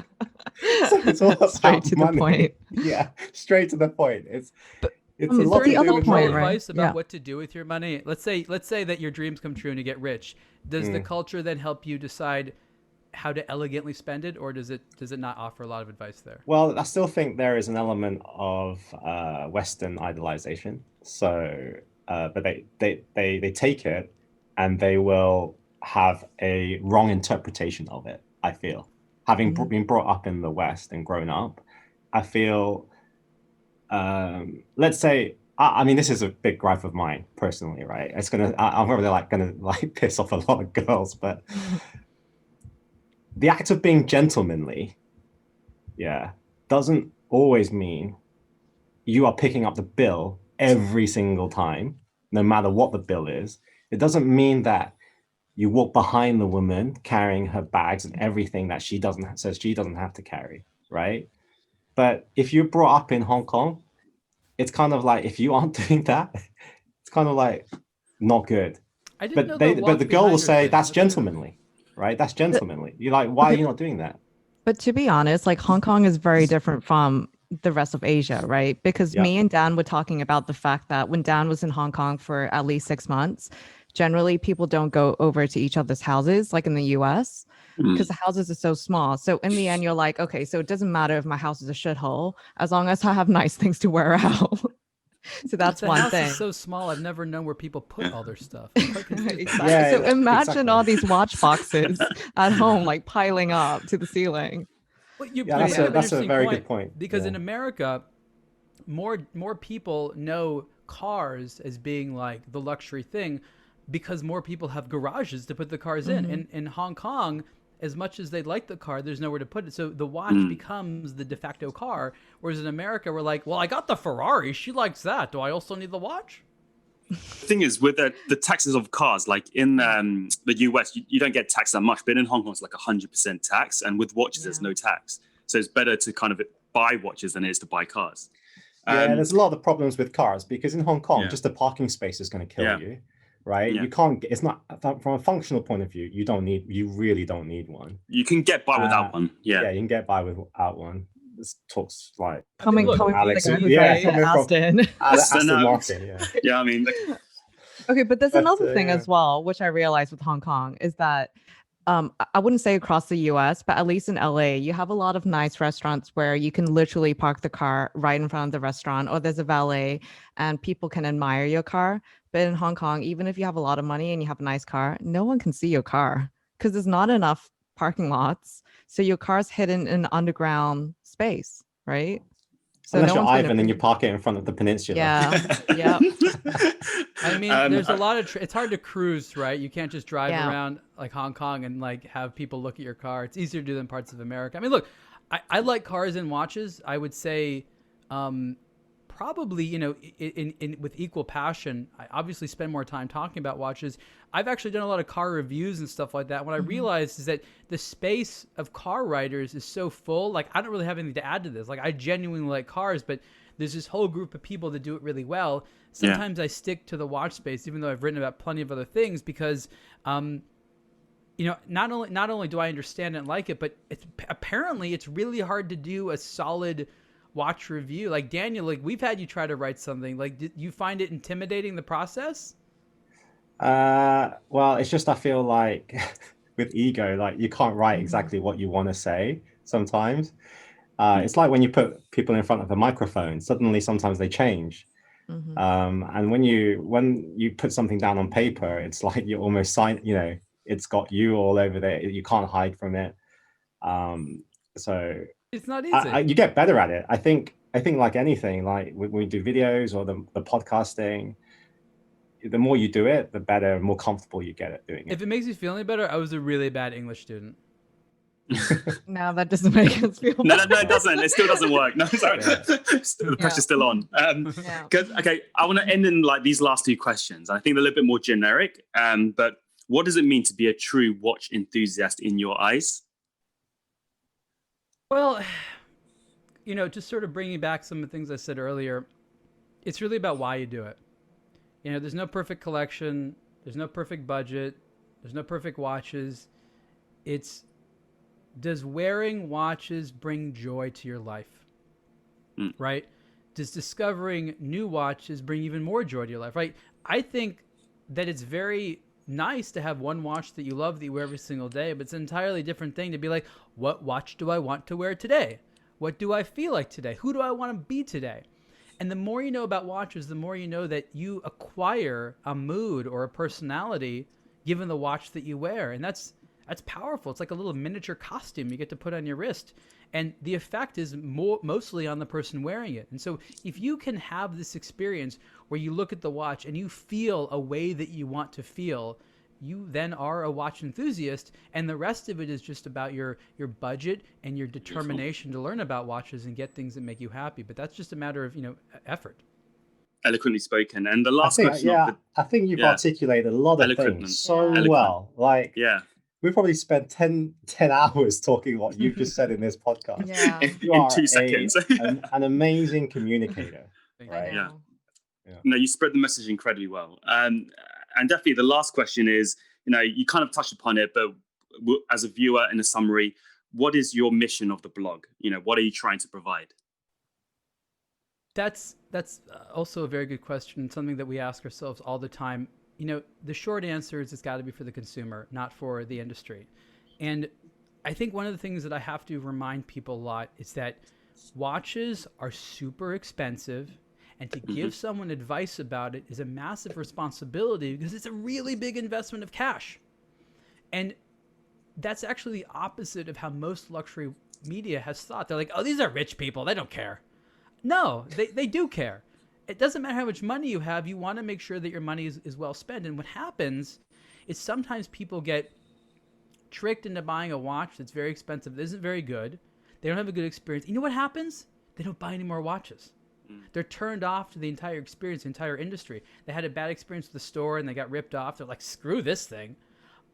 so it's all straight to money. The point. Yeah, straight to the point. It's a lot to do with money. Advice about what to do with your money. Let's say that your dreams come true and you get rich. Does the culture then help you decide how to elegantly spend it, or does it not offer a lot of advice there? Well, I still think there is an element of Western idolization. So, but they take it and they will have a wrong interpretation of it. I feel, having been brought up in the West and grown up, I feel, let's say, I mean, this is a big gripe of mine personally, right? I'm really gonna piss off a lot of girls, but the act of being gentlemanly, doesn't always mean you are picking up the bill every single time, no matter what the bill is. It doesn't mean that you walk behind the woman carrying her bags and everything that she doesn't have to carry, right? But if you're brought up in Hong Kong, it's kind of like, if you aren't doing that, it's kind of like not good. I didn't know But the girl will say that's thing. gentlemanly, right? That's gentlemanly. You're like, why are you not doing that? But to be honest, like Hong Kong is very different from the rest of Asia, right? Because Yeah. me and Dan were talking about the fact that when Dan was in Hong Kong for at least 6 months, generally people don't go over to each other's houses like in the US because the houses are so small. So in the end, you're like, okay, so it doesn't matter if my house is a shithole as long as I have nice things to wear out. So that's The one house thing. is so small. I've never known where people put all their stuff. I'm quite confused. Exactly. Yeah, So imagine exactly. all these watch boxes at home, like piling up to the ceiling. Well, you Yeah, bring that's up a an that's a interesting very point, good point. because Yeah. in America, more people know cars as being like the luxury thing, because more people have garages to put the cars in. In Hong Kong, as much as they'd like the car, there's nowhere to put it. So the watch becomes the de facto car. Whereas in America, we're like, well, I got the Ferrari. She likes that. Do I also need the watch? The thing is, with the taxes of cars, like in the US, you don't get taxed that much, but in Hong Kong, it's like 100% tax. And with watches, there's no tax. So it's better to kind of buy watches than it is to buy cars. Yeah, there's a lot of problems with cars because in Hong Kong, just the parking space is going to kill you, right? Yeah. You can't. It's not from a functional point of view. You really don't need one. You can get by without one. Yeah, you can get by without one. This talks like Coming from Alex, the guy who drives an Aston. Aston Martin. Yeah, yeah. I mean, okay, but there's another thing as well, which I realized with Hong Kong is that I wouldn't say across the US, but at least in LA, you have a lot of nice restaurants where you can literally park the car right in front of the restaurant, or there's a valet and people can admire your car. But in Hong Kong, even if you have a lot of money and you have a nice car, no one can see your car because there's not enough parking lots. So your car's hidden in underground space, right? So unless you're Ivan and you park it in front of the peninsula. Yeah, yeah. I mean, there's a lot of it's hard to cruise, right? You can't just drive around like Hong Kong and like have people look at your car. It's easier to do than parts of America. I mean, look, I like cars and watches. I would say probably, you know, in with equal passion. I obviously spend more time talking about watches. I've actually done a lot of car reviews and stuff like that. What I realized is that the space of car writers is so full. Like, I don't really have anything to add to this. Like, I genuinely like cars, but there's this whole group of people that do it really well. Sometimes I stick to the watch space, even though I've written about plenty of other things, because, you know, not only do I understand it and like it, but apparently it's really hard to do a solid watch review. Like, Daniel, like, we've had you try to write something. Like, did you find it intimidating, the process? Well, it's just I feel like with ego, like you can't write exactly what you want to say sometimes. It's like when you put people in front of a microphone, suddenly sometimes they change. And when you put something down on paper, it's like you're almost it's got you all over there. You can't hide from it. So it's not easy. You get better at it. I think like anything, like when we do videos or the podcasting, the more you do it, the better, more comfortable you get at doing it. If it makes you feel any better, I was a really bad English student. No, that doesn't make us feel no, it doesn't. It still doesn't work. No, sorry. The pressure's still on. Okay, I want to end in like these last two questions. I think they're a little bit more generic. But what does it mean to be a true watch enthusiast in your eyes? Well, you know, just sort of bringing back some of the things I said earlier, it's really about why you do it. You know, there's no perfect collection. There's no perfect budget. There's no perfect watches. It's, does wearing watches bring joy to your life? Right? Does discovering new watches bring even more joy to your life? Right? I think that it's very nice to have one watch that you love that you wear every single day, but it's an entirely different thing to be like, what watch do I want to wear today? What do I feel like today? Who do I want to be today? And the more you know about watches, the more you know that you acquire a mood or a personality given the watch that you wear. And that's powerful. It's like a little miniature costume you get to put on your wrist. And the effect is mostly on the person wearing it. And so if you can have this experience where you look at the watch and you feel a way that you want to feel, you then are a watch enthusiast, and the rest of it is just about your budget and your determination to learn about watches and get things that make you happy. But that's just a matter of, you know, effort. Eloquently spoken. And the last question. I think you've articulated a lot of things so well. Like, we probably spent 10 hours talking what you've just said in this podcast. You are 2 seconds. an amazing communicator. Right? No, you spread the message incredibly well. And definitely the last question is, you kind of touched upon it, but as a viewer, in a summary, what is your mission of the blog? What are you trying to provide? That's also a very good question, something that we ask ourselves all the time. The short answer is it's got to be for the consumer, not for the industry. And I think one of the things that I have to remind people a lot is that watches are super expensive, and to give someone advice about it is a massive responsibility because it's a really big investment of cash. And that's actually the opposite of how most luxury media has thought. They're like, oh, these are rich people. They don't care. No, they do care. It doesn't matter how much money you have. You want to make sure that your money is well spent. And what happens is sometimes people get tricked into buying a watch that's very expensive, that isn't very good. They don't have a good experience. You know what happens? They don't buy any more watches. They're turned off to the entire experience, the entire industry. They had a bad experience with the store and they got ripped off. They're like, screw this thing.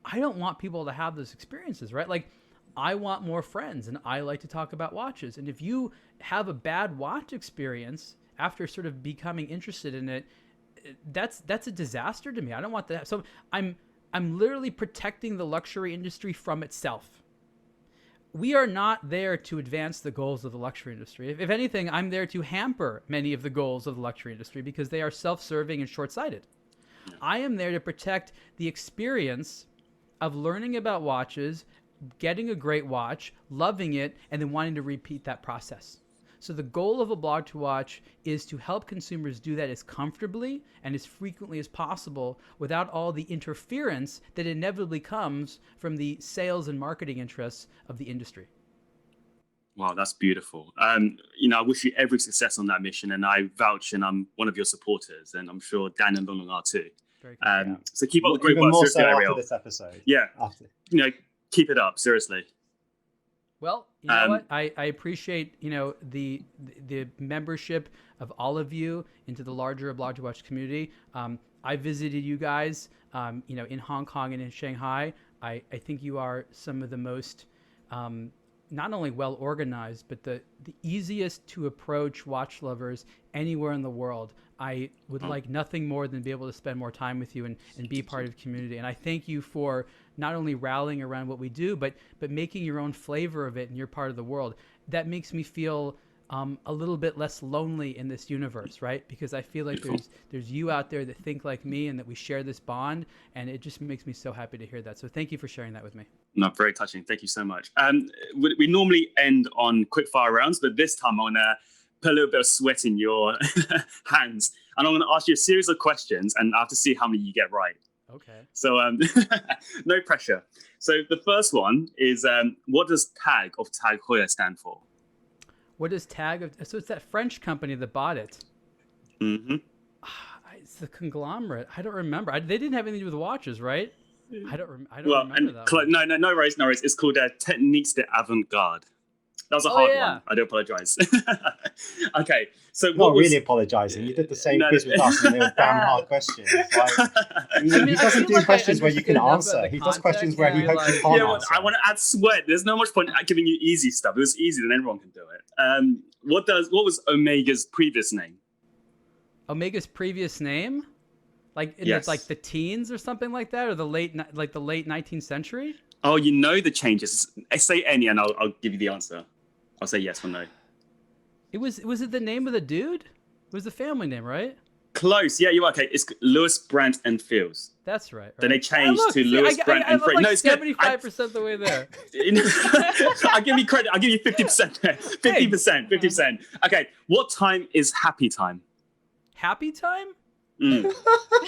I don't want people to have those experiences, right? Like, I want more friends and I like to talk about watches. And if you have a bad watch experience after sort of becoming interested in it, that's a disaster to me. I don't want that. So I'm literally protecting the luxury industry from itself. We are not there to advance the goals of the luxury industry. If anything, I'm there to hamper many of the goals of the luxury industry because they are self-serving and short-sighted. I am there to protect the experience of learning about watches, getting a great watch, loving it, and then wanting to repeat that process. So the goal of aBlogtoWatch is to help consumers do that as comfortably and as frequently as possible without all the interference that inevitably comes from the sales and marketing interests of the industry. Wow, that's beautiful. I wish you every success on that mission, and I vouch, and I'm one of your supporters, and I'm sure Dan and Long are too. So keep up the great work, seriously, Ariel. After this episode. Yeah, keep it up, seriously. Well, you know what? I appreciate, the membership of all of you into the larger aBlogtoWatch community. I visited you guys, in Hong Kong and in Shanghai. I think you are some of the most, not only well organized, but the easiest to approach watch lovers anywhere in the world. I would like nothing more than be able to spend more time with you and be part of the community. And I thank you for not only rallying around what we do, but making your own flavor of it in your part of the world. That makes me feel a little bit less lonely in this universe, right? Because I feel like there's you out there that think like me and that we share this bond. And it just makes me so happy to hear that. So thank you for sharing that with me. No, very touching. Thank you so much. We normally end on quick fire rounds, but this time I want to put a little bit of sweat in your hands. And I'm going to ask you a series of questions, and I have to see how many you get right. Okay. So no pressure. So the first one is, what does TAG of TAG Heuer stand for? What does TAG? So it's that French company that bought it. Mm-hmm. It's the conglomerate. I don't remember. They didn't have anything to do with watches, right? I don't remember that. No worries. It's called Techniques de Avant-Garde. That was a hard one. I do apologize. Okay, so not really apologizing. You did the same quiz with us, and they were damn hard questions. He doesn't do questions where you can answer. He does questions where he hopes you can't answer. I want to add sweat. There's no much point giving you easy stuff. If it was easy, then everyone can do it. What was Omega's previous name? Omega's previous name? Like in the teens or something like that, or the late 19th century? Oh, you know the changes. Say any, and I'll give you the answer. I'll say yes or no. Was it the name of the dude? It was the family name, right? Close. Yeah, you're okay. It's Louis Brandt and Fields. That's right. Then they changed to Louis Brandt and Fields. No, it's 75% the way there. I'll give you credit. I'll give you 50%. 50%. 50%. Okay. What time is happy time? Happy time?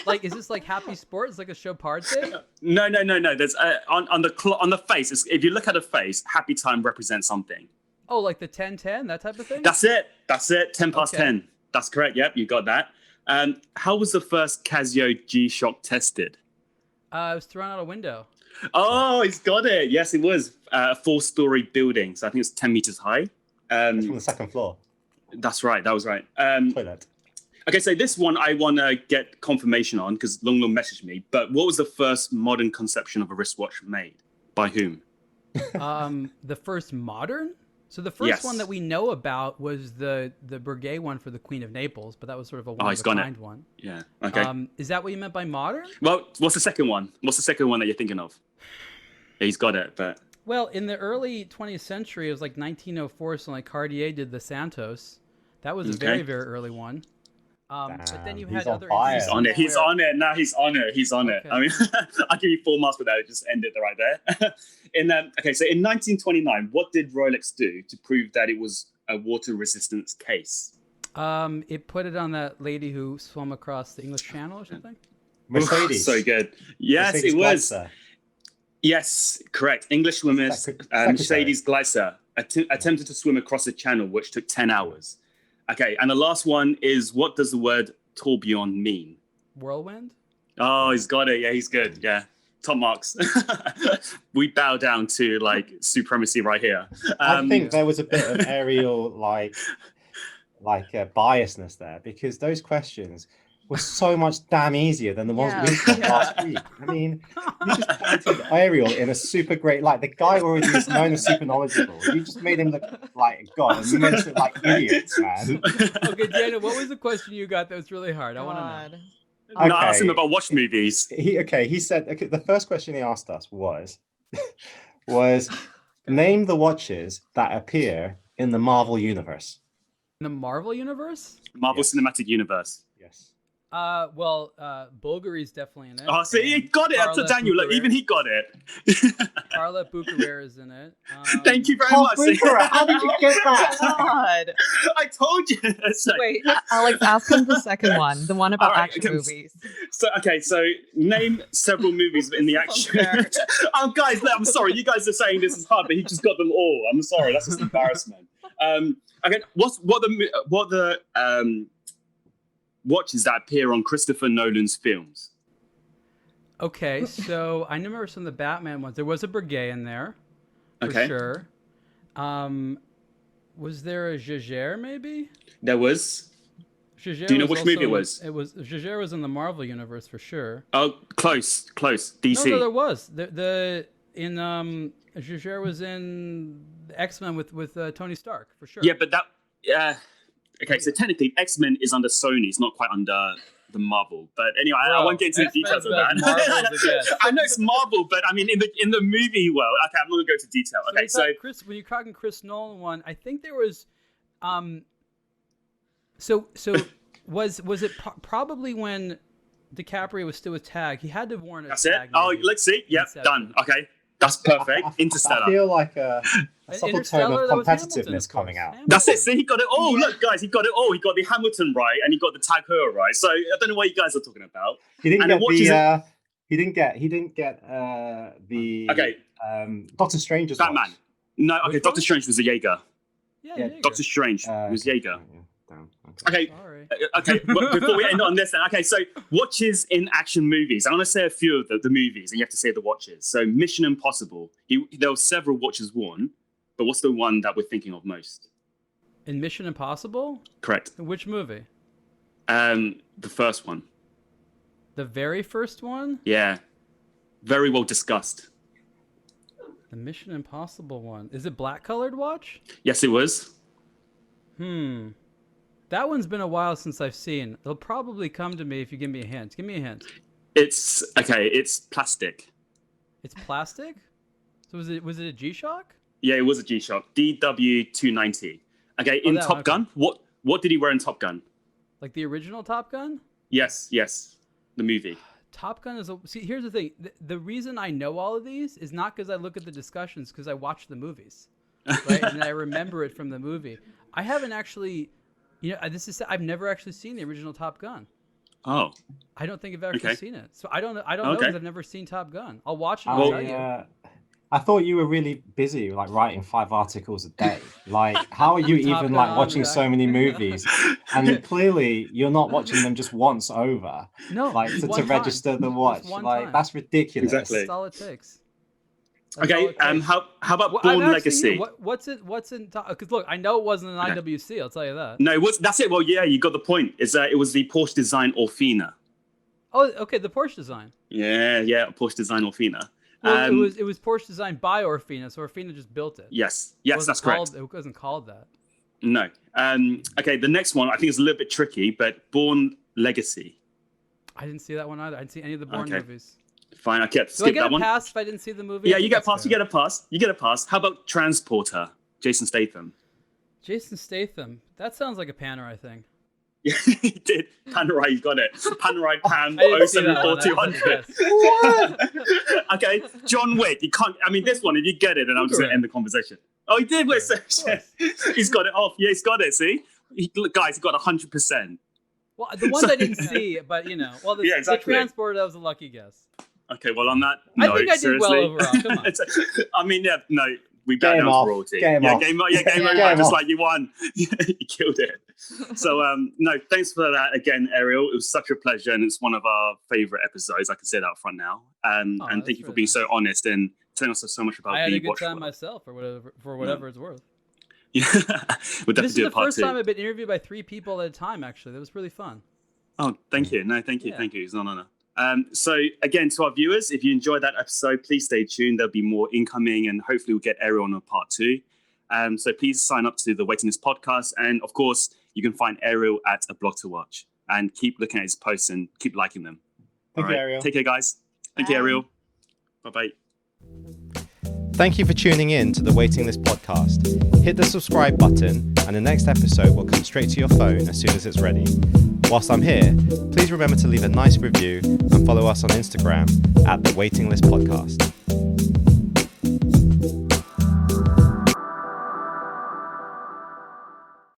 Like, is this like Happy Sports, like a show party? No. There's on the face. If you look at a face, happy time represents something. Oh, like the 10-10, that type of thing? That's it. 10 past 10. That's correct. Yep, you got that. How was the first Casio G-Shock tested? It was thrown out a window. Oh, he's got it. Yes, it was a 4-story building. So I think it's 10 meters high. It's from the second floor. That's right. That was right. Toilet. Okay, so this one I want to get confirmation on because Long messaged me. But what was the first modern conception of a wristwatch made? By whom? The first modern? So the first one Yes. that we know about was the Breguet one for the Queen of Naples, but that was sort of a he's got it. one-of-a-kind one. Yeah. Okay. Is that what you meant by modern? Well, what's the second one? What's the second one that you're thinking of? Yeah, he's got it, but Well, in the early 20th century, it was like 1904, so like Cartier did the Santos. That was a very, very early one. But then you He's had on other fire. he's on it. He's where- on it. Now he's on it. He's on it. Okay. I mean, I'll give you 4 marks for that. Just end it right there. So in 1929, what did Rolex do to prove that it was a water resistance case? It put it on that lady who swam across the English Channel or something. Mercedes. So good. Yes, Mercedes it was. Gleitzer. Yes, correct. English woman, Secretary. Mercedes Gleitzer, attempted to swim across the channel, which took 10 hours. Okay, and the last one is, what does the word tourbillon mean? Whirlwind? Oh, he's got it. Yeah, he's good. Yeah, top marks. We bow down to like supremacy right here. I think there was a bit of Ariel biasness there, because those questions were so much damn easier than the ones we got last week. I mean, you just pointed Ariel in a super great light. The guy already is known as super knowledgeable. You just made him look like a god, and you made us look like idiots, man. Okay, Daniel, what was the question you got that was really hard? I want to know. No, I asked him about watch movies. He said, the first question he asked us was name the watches that appear in the Marvel universe. In the Marvel universe? Marvel Cinematic Universe. Yes. Bulgari's definitely in it. Oh, see, he got it. Carla To Daniel, like, even he got it. Carla Bucarer is in it. Thank you very much. How did you get that? God. I told you. So, Wait, Alex, ask him the second one, the one about All right, action okay. movies. So name several movies in the action. Oh, guys, I'm sorry. You guys are saying this is hard, but he just got them all. I'm sorry. That's just embarrassment. Okay, what the watches that appear on Christopher Nolan's films? Okay, so I remember some of the Batman ones. There was a Breguet in there, for Okay. sure. Was there a Jaeger maybe? There was. Jaeger Do you know was which movie it also- was? It was Jaeger was in the Marvel universe for sure. Oh, close. DC. No, there was Jaeger was in X-Men with Tony Stark for sure. Yeah, but that. Okay, so technically, X-Men is under Sony. It's not quite under the Marvel. But anyway, I won't get into the X-Men's details of like that. Marvel's again. I know it's Marvel, but I mean, in the movie world. Okay, I'm not gonna go into detail. Okay, so when you're talking Chris Nolan one, I think there was, was it probably when DiCaprio was still with Tag? He had to have worn a that's tag. it. Oh, maybe. let's see. Yep, Inception. done. Okay, that's perfect. Interstellar. I feel like a subtle tone Interstellar, of that was Hamilton, competitiveness of coming course. out. Hamilton. That's it. See, he got it all. Look, guys, he got it all. He got the Hamilton right, and he got the Tag Heuer right. So I don't know what you guys are talking about. He didn't And get then watches the. He didn't get the. Okay. Doctor Strange's Batman. watch. No, okay. Which Doctor one? Strange was a Jaeger. Yeah, Yeah, Jaeger. Doctor Strange was Jaeger. Yeah, damn, okay. Okay. Sorry. Okay, before we end on this then, okay, so watches in action movies. I'm going to say a few of the movies, and you have to say the watches. So Mission Impossible, there were several watches worn, but what's the one that we're thinking of most? In Mission Impossible? Correct. In which movie? The first one. The very first one? Yeah. Very well discussed. The Mission Impossible one. Is it black colored watch? Yes, it was. That one's been a while since I've seen. It'll probably come to me if you give me a hint. Give me a hint. It's plastic. It's plastic? So was it a G-Shock? Yeah, it was a G-Shock. DW290. Okay, in that Top one, Gun, what did he wear in Top Gun? Like the original Top Gun? Yes, the movie. Top Gun is see, here's the thing. The reason I know all of these is not because I look at the discussions, because I watch the movies. Right? And I remember it from the movie. I haven't actually, I've never actually seen the original Top Gun. Oh. I don't think I've actually seen it. So I don't know Okay. because I've never seen Top Gun. I'll watch it and I'll tell you. I thought you were really busy, like writing 5 articles a day. Like, how are you Top even Gun, like watching so many movies? And clearly, you're not watching them just once over. No, Like just to one register time. the Just watch. one Like time. that's ridiculous. Exactly. That's all it takes. That's all Okay, it takes. how about Well, Born I'm asking Legacy? you, what's in top? Because look, I know it wasn't an IWC. I'll tell you that. No, that's it. Well, yeah, you got the point. It was the Porsche design Orfina. Oh, okay, the Porsche design. Yeah, Porsche design Orfina. Well, it was Porsche designed by Orfina, so Orfina just built it. Yes, that's correct. It wasn't called that. No. Okay, the next one I think is a little bit tricky, but Bourne Legacy. I didn't see that one either. I didn't see any of the Bourne movies. Fine, I can't Do I skip get that a one. pass if I didn't see the movie? Yeah, you get a pass. You get a pass. You get a pass. How about Transporter? Jason Statham. Jason Statham. That sounds like a panner, I think. Yeah, he did. Panerai, you got it. Panerai Pam I didn't see that one. 074 200. Okay, John Wick. You can't. I mean, this one. If you get it, then I'm just gonna end the conversation. Oh, he did. Wait, he's got it off. Yeah, he's got it. See, guys, he got 100%. Well, the ones I didn't see, but the exactly. the Transporter, that was a lucky guess. Okay, well, on that note, I think I did seriously, well overall. Come on. I mean, yeah, no. We bow down to royalty. Game off. Game over. Just like you won. You killed it. So, no, thanks for that again, Ariel. It was such a pleasure, and it's one of our favorite episodes. I can say that up front now. And thank you for being so honest and telling us so much about the I had a good watch time world. myself, or whatever it's worth. Yeah, we'll definitely This is do the a part first 2. time I've been interviewed by 3 people at a time. Actually, that was really fun. Oh, thank you. No, thank you. Thank you. It's an honor. So again, to our viewers, if you enjoyed that episode, please stay tuned. There'll be more incoming, and hopefully we'll get Ariel on a part 2. So please sign up to the Waiting List podcast. And of course, you can find Ariel at aBlogtoWatch, and keep looking at his posts and keep liking them. Thank you, Ariel. Take care, guys. Thank you, Ariel. Bye-bye. Thank you for tuning in to the Waiting List podcast. Hit the subscribe button, and the next episode will come straight to your phone as soon as it's ready. Whilst I'm here, please remember to leave a nice review and follow us on Instagram at the Waiting List podcast.